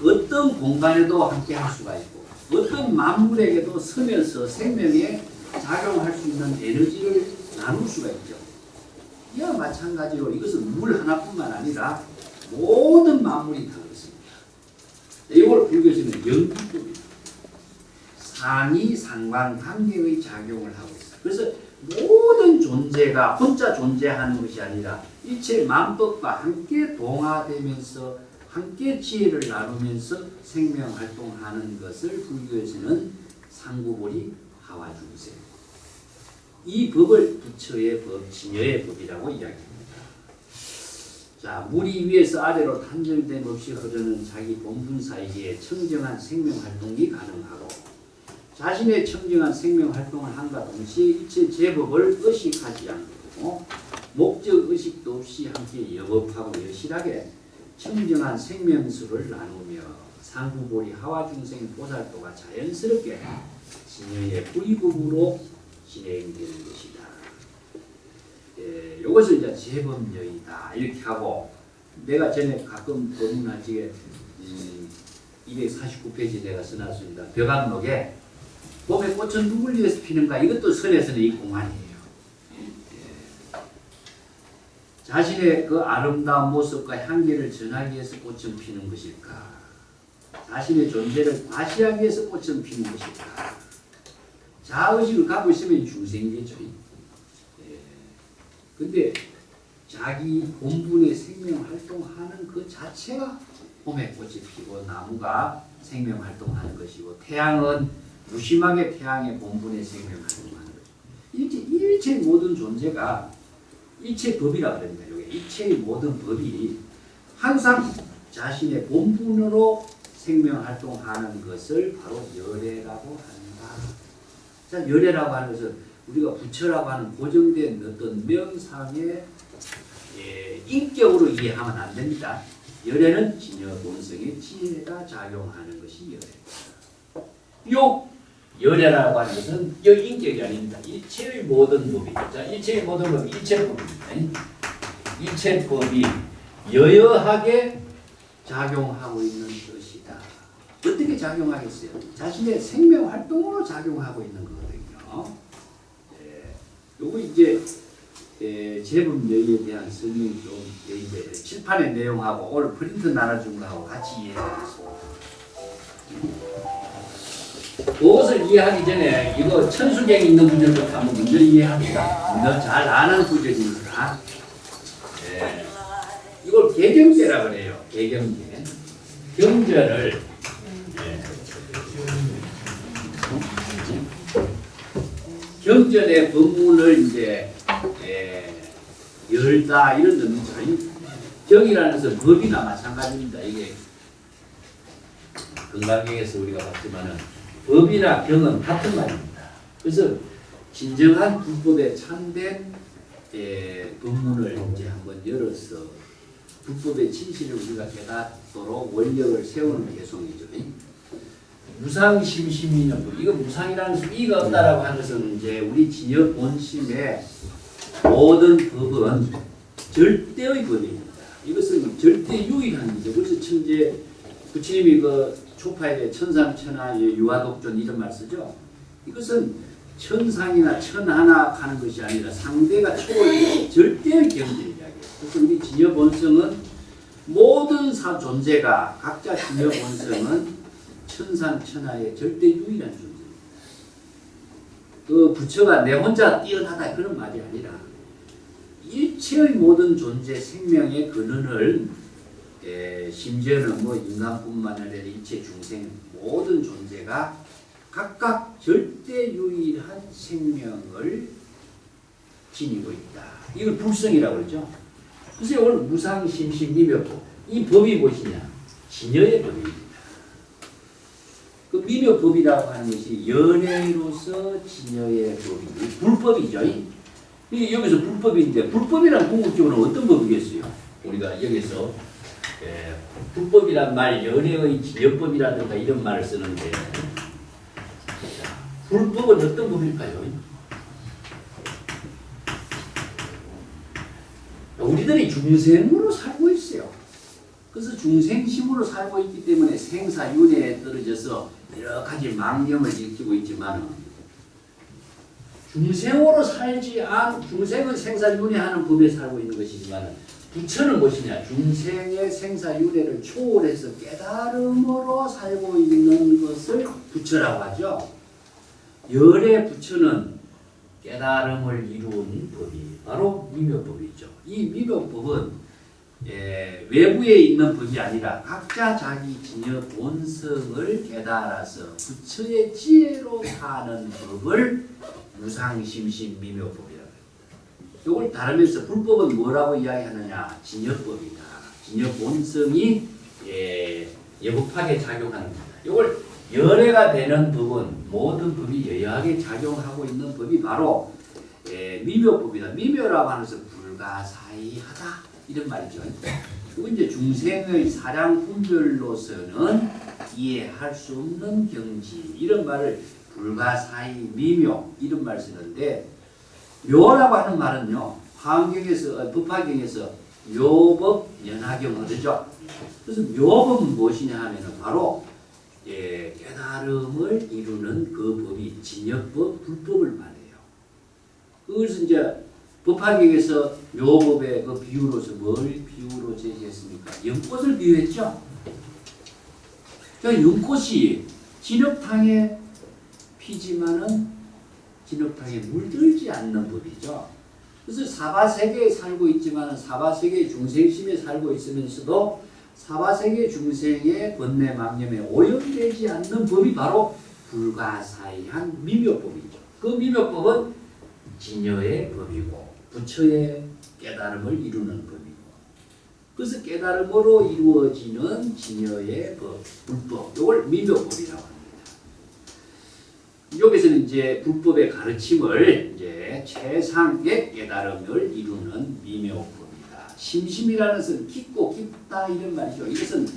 어떤 공간에도 함께 할 수가 있고 어떤 만물에게도 서면서 생명에 작용할 수 있는 에너지를 나눌 수가 있죠. 이와 마찬가지로 이것은 물 하나뿐만 아니라 모든 만물이 다 그렇습니다. 이걸 불교에서는 연기법입니다. 상이 상관관계의 작용을 하고 있어요. 그래서 모든 존재가 혼자 존재하는 것이 아니라 일체 만법과 함께 동화되면서 함께 지혜를 나누면서 생명활동하는 것을 불교에서는 상구보리 하와중생, 이 법을 부처의 법, 진여의 법이라고 이야기합니다. 자, 물이 위에서 아래로 탄절됨 없이 흐르는 자기 본분사이기에 청정한 생명활동이 가능하고 자신의 청정한 생명활동을 한과 동시에 일체 제법을 의식하지 않고 목적 의식도 없이 함께 여법하고 여실하게 청정한 생명수를 나누며 상구보리 하와중생 보살도가 자연스럽게 진여의 불이법으로 진행되는 것이다. 이것을 이제 제법여이다 이렇게 하고, 내가 전에 가끔 법문하지에 249페이지 내가 써놨습니다. 벽암록에 봄에 꽃은 누굴 위해서 피는가, 이것도 선에서는 이 공안이에요. 자신의 그 아름다운 모습과 향기를 전하기 위해서 꽃은 피는 것일까? 자신의 존재를 과시하기 위해서 꽃은 피는 것일까? 자의식을 갖고 있으면 중생이겠죠. 근데 자기 본분의 생명활동하는 그 자체가 봄에 꽃이 피고 나무가 생명활동하는 것이고, 태양은 무심하게 태양의 본분의 생명활동하는 것이고, 일체 모든 존재가 일체 법이라 그럽니다. 일체의 모든 법이 항상 자신의 본분으로 생명활동하는 것을 바로 열애라고 한다. 자, 열애라고 하는 것은 우리가 부처라고 하는 고정된 어떤 명상의 인격으로 이해하면 안 됩니다. 열애는 진여 본성의 지혜가 작용하는 것이 열애입니다. 요 열애라고 하는 것은 요 인격이 아닙니다. 일체의 모든 법이죠. 자, 일체의 모든 법이 일체법입니다. 일체법이 여여하게 작용하고 있는 것이다. 어떻게 작용하겠어요? 자신의 생명활동으로 작용하고 있는 거거든요. 요거 이제 제법여의에 대한 설명이 좀 이제 칠판의 내용하고 오늘 프린트 나눠준 거하고 같이 이해하겠습니다. 그것을 이해하기 전에 이거 천수경에 있는 구절부터 한번 먼저 이해합니다. 먼저 잘 아는 구절입니다. 이걸 개경제라고 그래요. 개경제. 경전을 경전의 법문을 이제 열다 이런 의미죠. 경이라는 것은 법이나 마찬가지입니다. 이게 건강경에서 우리가 봤지만은 법이나 경은 같은 말입니다. 그래서 진정한 불법에 참된 법문을 이제 한번 열어서 불법의 진실을 우리가 깨닫도록 원력을 세우는 개송이죠. 무상심심이는 법. 이거 무상이라는 것은 이가 없다라고 하는 것은 이제 우리 진여 본심의 모든 법은 절대의 법입니다. 이것은 절대 유일한 거죠. 그래서 천재 부처님이 그 초파에 대해 천상천하 유화독존 이런 말 쓰죠. 이것은 천상이나 천하나 하는 것이 아니라 상대가 초월된 절대의 경전의 이야기예요. 그래서 우리 진여 본성은 모든 존재가 각자 진여 본성은 천상천하의 절대 유일한 존재입니다. 그 부처가 내 혼자 뛰어나다 그런 말이 아니라 일체의 모든 존재 생명의 근원을 심지어는 뭐 인간뿐만 아니라 일체 중생 모든 존재가 각각 절대 유일한 생명을 지니고 있다. 이걸 불성이라고 그러죠. 그래서 오늘 무상심심 미묘법. 이 법이 무엇이냐? 진여의 법입니다. 그 미묘법이라고 하는 것이 연애로서 진여의 법이 불법이죠. 이게 여기서 불법인데 불법이란 궁극적으로 어떤 법이겠어요? 우리가 여기서 불법이란 말 연애의 진여법이라든가 이런 말을 쓰는데 불법은 어떤 법일까요? 우리들이 중생으로 살고 있어요. 그래서 중생심으로 살고 있기 때문에 생사윤회에 떨어져서 여러 가지 망념을 일으키고 있지만 중생으로 중생은 생사윤회하는 법에 살고 있는 것이지만 부처는 무엇이냐? 중생의 생사윤회를 초월해서 깨달음으로 살고 있는 것을 부처라고 하죠. 열의 부처는 깨달음을 이룬 법이 바로 미묘법이죠. 이 미묘법은 외부에 있는 법이 아니라 각자 자기 진여 본성을 깨달아서 부처의 지혜로 사는 법을 무상심심 미묘법이라고 합니다. 이걸 다루면서 불법은 뭐라고 이야기하느냐? 진여법이다. 진여 본성이 여법하게 작용하는 겁니다. 이걸 열애가 되는 법은 모든 법이 여여하게 작용하고 있는 법이 바로 미묘법이다. 미묘라고 하는 것은 불가사의하다 이런 말이죠. 그건 이제 중생의 사량 분별로서는 이해할 수 없는 경지 이런 말을 불가사의 미묘 이런 말을 쓰는데 묘라고 하는 말은요 화엄경에서 법화경에서 묘법 연화경 그러죠. 그래서 묘법은 무엇이냐 하면은 바로 깨달음을 이루는 그 법이 진여법 불법을 말해요. 그것은 이제 법화경에서 묘법의 그 비유로서 뭘 비유로 제시했습니까? 연꽃을 비유했죠. 그러니까 연꽃이 진흙탕에 피지만은 진흙탕에 물들지 않는 법이죠. 그래서 사바세계에 살고 있지만 사바세계 중생심에 살고 있으면서도 사바세계 중생의 번뇌 망념에 오염되지 않는 법이 바로 불가사의한 미묘법이죠. 그 미묘법은 진여의 법이고 부처의 깨달음을 이루는 법이고 그래서 깨달음으로 이루어지는 진여의 법, 불법 이걸 미묘법이라고 합니다. 여기서는 이제 불법의 가르침을 이제 최상의 깨달음을 이루는 미묘법입니다. 심심이라는 것은 깊고 깊다 이런 말이죠. 이것은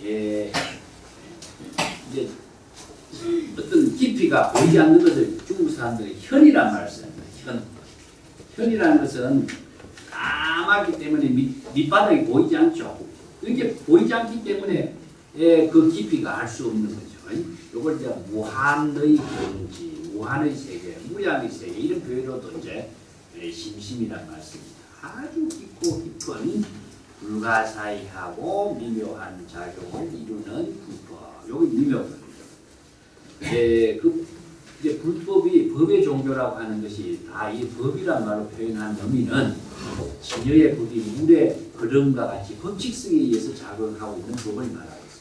이제 어떤 깊이가 보이지 않는 것을 중국 사람들이 현이란 말을 씁니다. 현이라는 것은 까맣기 때문에 밑바닥이 보이지 않죠. 이게 보이지 않기 때문에 그 깊이가 알 수 없는 거죠. 이걸 이제 무한의 경지, 무한의 세계, 무량의 세계 이런 표현으로도 이제 심심이란 말씀입니다. 아주 깊고 깊은 불가사의하고 미묘한 작용을 이루는 불법. 여기 미묘법이죠. 이제 불법이 법의 종교라고 하는 것이 다 이 법이란 말로 표현한 의미는 진여의 법이 물의 흐름과 같이 법칙성에 의해서 작용하고 있는 법을 말하고 있습니다.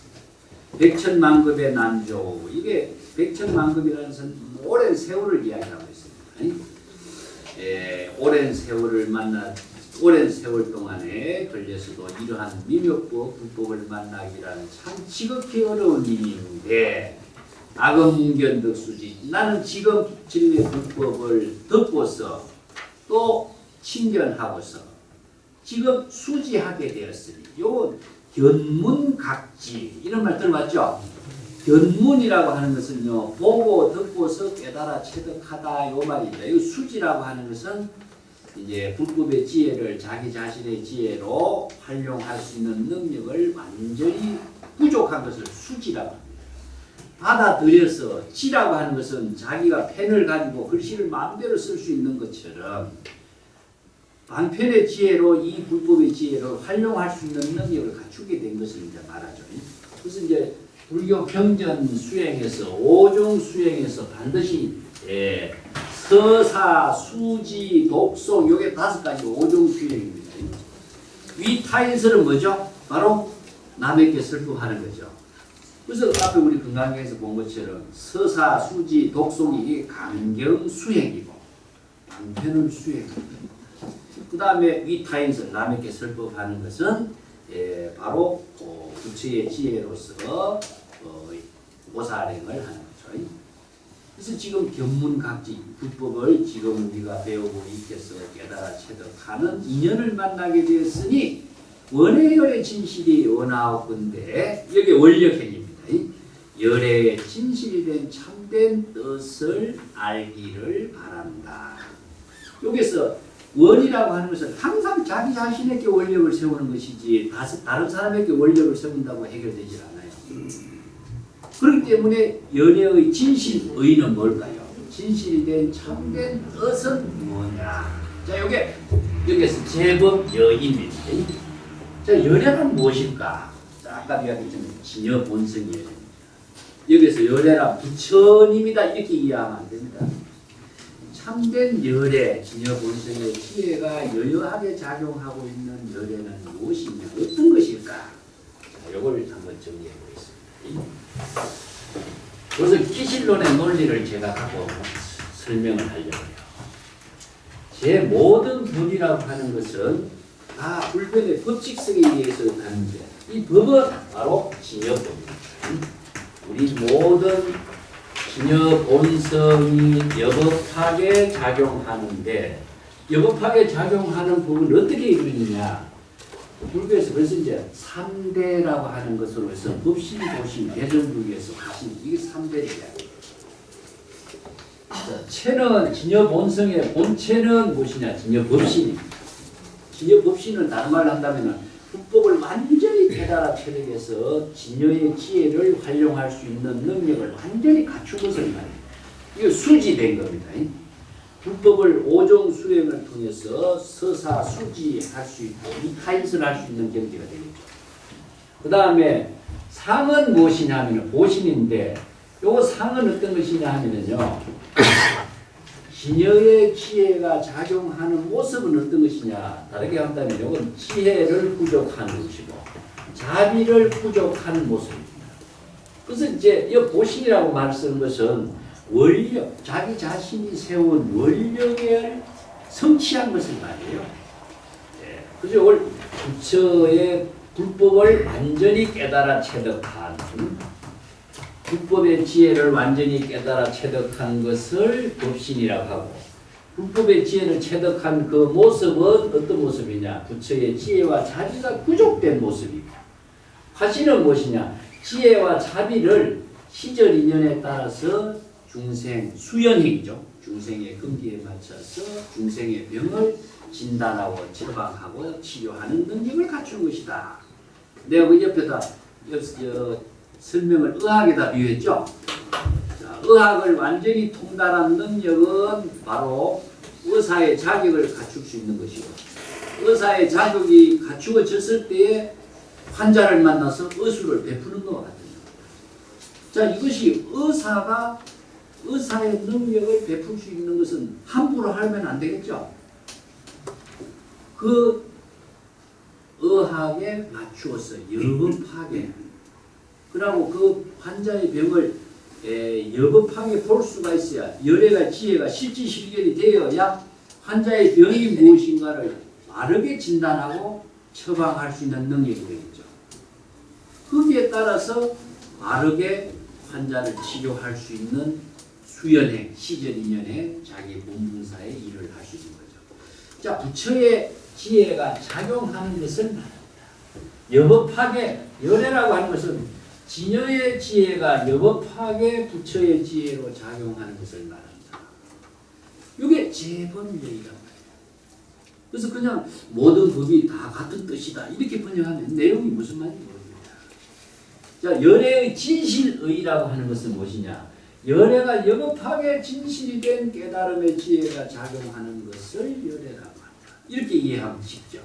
백천만급의 난조 이게 백천만급이라는 것은 오랜 세월을 이야기하고 있습니다. 오랜 세월 동안에 걸려서도 이러한 미묘법 불법을 만나기라는 참 지극히 어려운 일인데 악음견득수지 나는 지금 진리의 불법을 듣고서 또 친견하고서 지금 수지하게 되었으니 요 견문각지 이런 말 들어봤죠? 견문이라고 하는 것은요 보고 듣고서 깨달아 체득하다 요 말입니다. 이 수지라고 하는 것은 이제 불법의 지혜를 자기 자신의 지혜로 활용할 수 있는 능력을 완전히 부족한 것을 수지라고 합니다. 받아들여서 지라고 하는 것은 자기가 펜을 가지고 글씨를 마음대로 쓸 수 있는 것처럼 반편의 지혜로 이 불법의 지혜를 활용할 수 있는 능력을 갖추게 된 것을 이제 말하죠. 그래서 이제 불교 경전 수행에서 오종 수행에서 반드시 서사, 수지, 독송 요게 5가지 오종 수행입니다. 위타인설은 뭐죠? 바로 남에게 슬픔하는 거죠. 그래서 앞에 우리 건강경에서 본 것처럼 서사, 수지, 독송이 이게 강경 수행이고 방편은 수행입니다. 그 다음에 위타인설, 남에게 설법하는 것은 바로 부처의 지혜로서 보살행을 하는 거죠. 그래서 지금 견문각지 불법을 지금 우리가 배우고 익혀서 깨달아 체득하는 인연을 만나게 되었으니 원해열의 진실이 원하옵건데 여기 원력행입니다. 열의 진실이 된 참된 뜻을 알기를 바란다. 여기서 원이라고 하는 것은 항상 자기 자신에게 원력을 세우는 것이지 다른 사람에게 원력을 세운다고 해결되질 않아요. 그렇기 때문에 연애의 진실의는 뭘까요? 진실이 된 참된 뜻은 뭐냐? 자, 여기에서 제법 여입니다. 자, 연애란 무엇일까? 자, 아까 이야기했지만 진여 본성이에요. 여기서 열애란 부처님이다 이렇게 이해하면 안 됩니다. 참된 열애, 진여 본성의 지혜가 여여하게 작용하고 있는 열애는 무엇이냐, 어떤 것일까? 자, 이걸 한번 정리해 보겠습니다. 그래서 기실론의 논리를 제가 하고 설명을 하려고요. 제 모든 법이라고 하는 것은 다 불변의 법칙성에 의해서 가는데 이 법은 바로 진여법입니다. 우리 모든 진여 본성이 여법하게 작용하는데 여법하게 작용하는 법은 어떻게 이루느냐? 불교에서 벌써 이제 3대라고 하는 것으로서 법신, 도신, 대전불교에서 하신 이게 3대입니다. 체는 진여 본성의 본체는 무엇이냐? 진여 법신입니다. 진여 법신은 다른 말로 한다면 불법을 완전히 깨달아 체득해서 진여의 지혜를 활용할 수 있는 능력을 완전히 갖춘 것을 말해요. 이거 수지된 겁니다. 불법을 오종 수행을 통해서 서사 수지할 수 있고 이타인설할 수 있는 경지가 되겠죠. 그 다음에 상은 무엇이냐 하면 보신인데 요 상은 어떤 것이냐 하면요. 진여의 지혜가 작용하는 모습은 어떤 것이냐. 다르게 한다면 이건 지혜를 부족하는 것이고 자비를 부족하는 모습입니다. 그래서 이제 이 보신이라고 말 쓰는 것은 원력, 자기 자신이 세운 원력을 성취한 것을 말이에요. 예. 그래서 이걸 부처의 불법을 완전히 깨달아 체득한 불법의 지혜를 완전히 깨달아 체득한 것을 법신이라고 하고 불법의 지혜를 체득한 그 모습은 어떤 모습이냐? 부처의 지혜와 자비가 부족된 모습이고 화신은 무엇이냐? 지혜와 자비를 시절 인연에 따라서 중생, 수연행이죠. 중생의 근기에 맞춰서 중생의 병을 진단하고 처방하고 치료하는 능력을 갖춘 것이다. 내가 그 옆에다 설명을 의학에다 비유했죠. 자, 의학을 완전히 통달한 능력은 바로 의사의 자격을 갖출 수 있는 것이고 의사의 자격이 갖추어졌을 때에 환자를 만나서 의술을 베푸는 것과 같은 겁니다. 자, 이것이 의사의 능력을 베풀 수 있는 것은 함부로 하면 안 되겠죠. 그 의학에 맞추어서 여법하게 그리고 그 환자의 병을 여법하게 볼 수가 있어야 열애가 지혜가 실질실결이 되어야 환자의 병이 무엇인가를 빠르게 진단하고 처방할 수 있는 능력이 되겠죠. 거기에 따라서 빠르게 환자를 치료할 수 있는 수연행, 시절인연에 자기 본분사의 일을 할 수 있는 거죠. 자, 부처의 지혜가 작용하는 것을 말합니다. 여법하게, 열애라고 하는 것은 진여의 지혜가 여법하게 부처의 지혜로 작용하는 것을 말합니다. 이게 제법률이란 말이에요. 그래서 그냥 모든 법이 다 같은 뜻이다 이렇게 번역하면 내용이 무슨 말인지 모릅니다. 자, 열애의 진실의라고 하는 것은 무엇이냐? 열애가 여법하게 진실이 된 깨달음의 지혜가 작용하는 것을 열애라고 한다. 이렇게 이해하면 쉽죠.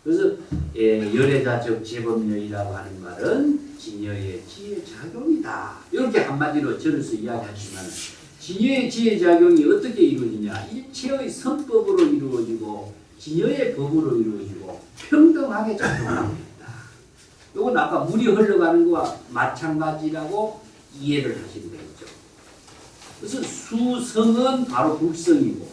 그래서 열애자적 제법열이라고 하는 말은 진여의 지혜 작용이다. 이렇게 한마디로 전해서 이야기하지만 진여의 지혜 작용이 어떻게 이루어지냐? 일체의 선법으로 이루어지고 진여의 법으로 이루어지고 평등하게 작용하고 있다. 이건 아까 물이 흘러가는 것과 마찬가지라고 이해를 하시면 되겠죠. 그래서 수성은 바로 불성이고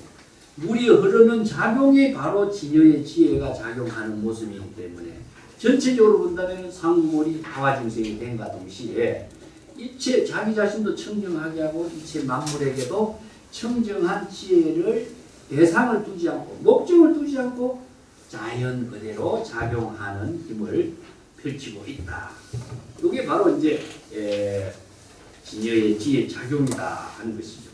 물이 흐르는 작용이 바로 진여의 지혜가 작용하는 모습이기 때문에 전체적으로 본다면 상물이 하와중생이 된과 동시에 일체 자기 자신도 청정하게 하고 일체 만물에게도 청정한 지혜를 대상을 두지 않고 목적을 두지 않고 자연 그대로 작용하는 힘을 펼치고 있다. 이게 바로 이제 진여의 지혜 작용이다 하는 것이죠.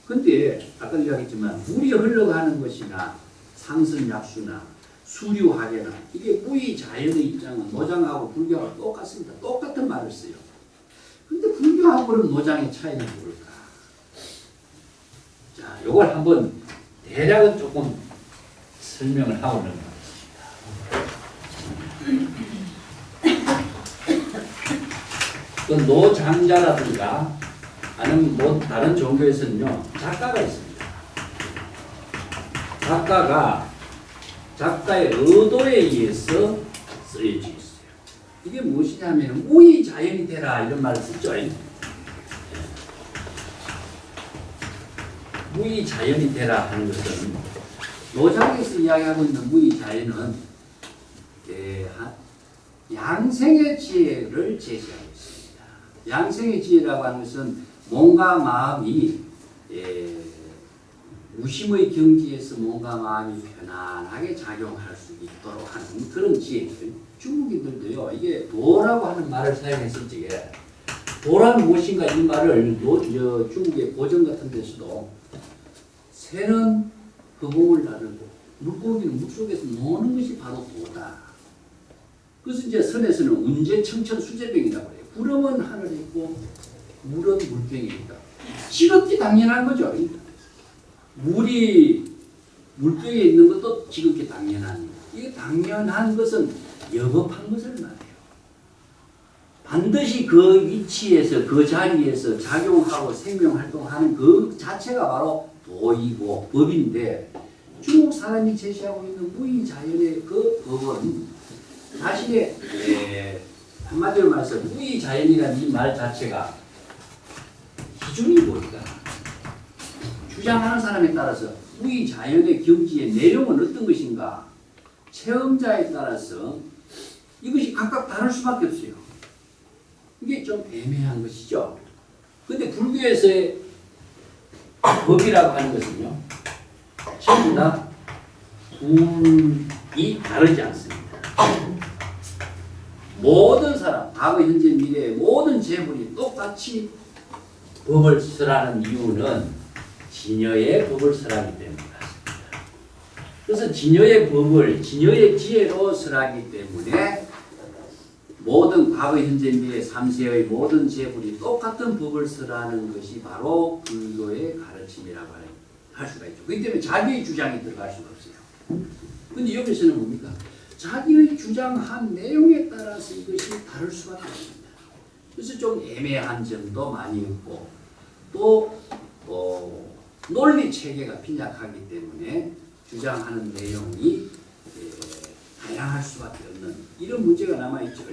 근데 아까 이야기했지만 물이 흘러가는 것이나 상선약수나 수류하계나 이게 무의 자연의 입장은 노장하고 불교하고 똑같습니다. 똑같은 말을 써요. 근데 불교하고는 노장의 차이는 뭘까? 자, 요걸 한번 대략은 조금 설명을 하고 넘어가겠습니다. 그 노장자라든가 아니면 뭐 다른 종교에서는요 작가가 있습니다. 작가가 작가의 의도에 의해서 쓰여져 있어요. 이게 무엇이냐면 무의 자연이 되라 이런 말을 쓰죠. 무의 자연이 되라 하는 것은 노장에서 이야기하고 있는 무의 자연은 양생의 지혜를 제시하고 있습니다. 양생의 지혜라고 하는 것은 몸과 마음이 무심의 경지에서 몸과 마음이 편안하게 작용할 수 있도록 하는 그런 지혜들. 중국인들도요 이게 도라고 하는 말을 사용했었지. 도란 무엇인가 이 말을 중국의 고전 같은 데서도 새는 허공을 나르고 물고기는 물속에서 노는 것이 바로 도다. 그래서 이제 선에서는 운제 청천 수제병이라고 해요. 구름은 하늘에 있고 물은 물병에 있다. 지극히 당연한 거죠. 물이 물병에 있는 것도 지극히 당연한. 이게 당연한 것은 여법한 것을 말해요. 반드시 그 위치에서 그 자리에서 작용하고 생명활동하는 그 자체가 바로 도이고 법인데 중국 사람이 제시하고 있는 무의 자연의 그 법은 자신의 한마디로 말해서 무의 자연이라는 이 말 자체가 기준이 뭘까? 주장하는 사람에 따라서 무의 자연의 경지의 내용은 어떤 것인가? 체험자에 따라서 이것이 각각 다를 수밖에 없어요. 이게 좀 애매한 것이죠. 근데 불교에서의 법이라고 하는 것은요, 전부 다 불이 다르지 않습니다. 모든 사람, 과거, 현재, 미래의 모든 재물이 똑같이 법을 설하는 이유는 진여의 법을 설하기 때문이다. 그래서 진여의 법을 진여의 지혜로 설하기 때문에 모든 과거, 현재, 미래, 삼세의 모든 재물이 똑같은 법을 설하는 것이 바로 불교의 가르침이라고 할 수가 있죠. 그렇기 때문에 자기의 주장이 들어갈 수가 없어요. 그런데 여기서는 뭡니까? 자기의 주장한 내용에 따라서 이것이 다를 수밖에 없습니다. 그래서 좀 애매한 점도 많이 있고 또 논리 체계가 빈약하기 때문에 주장하는 내용이 다양할 수밖에 없는 이런 문제가 남아있죠.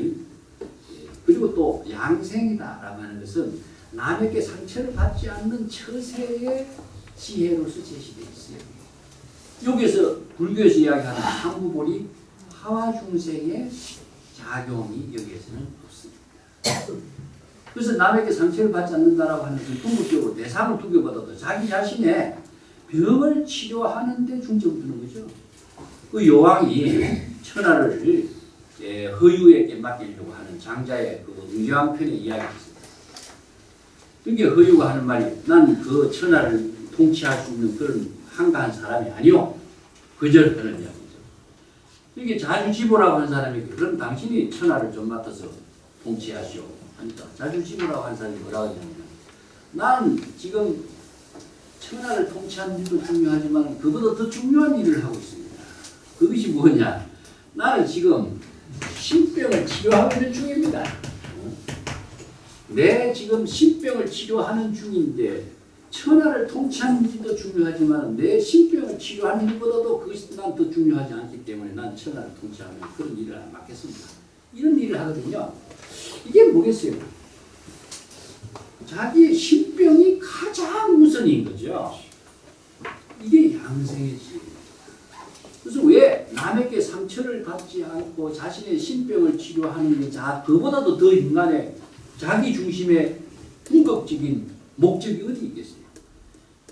그리고 또 양생이다라고 하는 것은 남에게 상처를 받지 않는 처세의 지혜로서 제시되어 있어요. 여기서 불교에서 이야기하는 상부볼이 하와 중생의 작용이 여기에서는 없습니다. 그래서 남에게 상처를 받지 않는다라고 하는 것은 궁극적으로 대상을 두기보다도 자기 자신의 병을 치료하는 데 중점을 두는 거죠. 그 여왕이 천하를 허유에게 맡기려고 하는 장자의 그 응교왕편의 이야기입니다. 이게 허유가 하는 말이 난 그 천하를 통치할 수 있는 그런 한가한 사람이 아니오. 거절하는 이야기죠. 이게 자주지보라고 하는 사람이 그럼 당신이 천하를 좀 맡아서 통치하시오. 하니까 자주지보라고 하는 사람이 뭐라고 하냐면 난 지금 천하를 통치하는 일도 중요하지만 그보다 더 중요한 일을 하고 있습니다. 그것이 뭐냐? 나는 지금 신병을 치료하고 있는 중입니다. 내 지금 신병을 치료하는 중인데 천하를 통치하는 일도 중요하지만 내 신병을 치료하는 일보다도 그것이 난 더 중요하지 않기 때문에 난 천하를 통치하는 그런 일을 맡겠습니다. 이런 일을 하거든요. 이게 뭐겠어요? 자기의 신병이 가장 우선인 거죠. 이게 양생의 지혜입니다. 그래서 왜 남에게 상처를 받지 않고 자신의 신병을 치료하는 게 그보다도 더 인간의 자기 중심의 궁극적인 목적이 어디 있겠어요?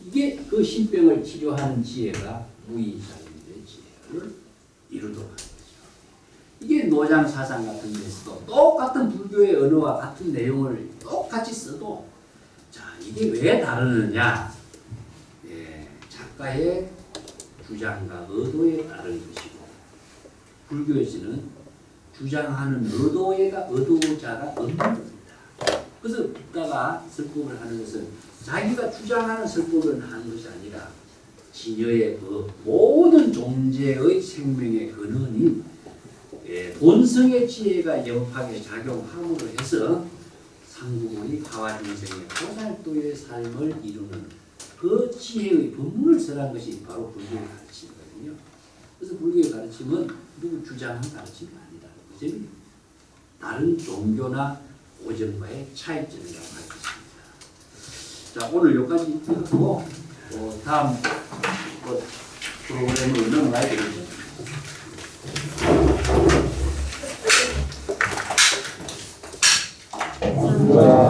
이게 그 신병을 치료하는 지혜가 무의사인의 지혜를 이루도록 하는 거죠. 이게 노장 사상 같은 데서도 똑같은 불교의 언어와 같은 내용을 똑같이 써도 자 이게 왜 다르느냐? 예, 작가의 주장과 의도에 따른 것이고 불교에서는 주장하는 의도자가 없는 겁니다. 그래서 북가가 설법을 하는 것은 자기가 주장하는 설법을 하는 것이 아니라 진여의 그 모든 존재의 생명의 근원인 본성의 지혜가 영팍에 작용함으로 해서 상구본이 하와중생의 보살도의 삶을 이루는 그 지혜의 본문을 설한 것이 바로 불교의 가르침이거든요. 그래서 불교의 가르침은 누구 주장한 가르침이 아니다. 그 점이 다른 종교나 오정과의 차이점이라고 할 수 있습니다. 자, 오늘 여기까지 하고 다음 프로그램으로 넘어가야 되겠죠. 네.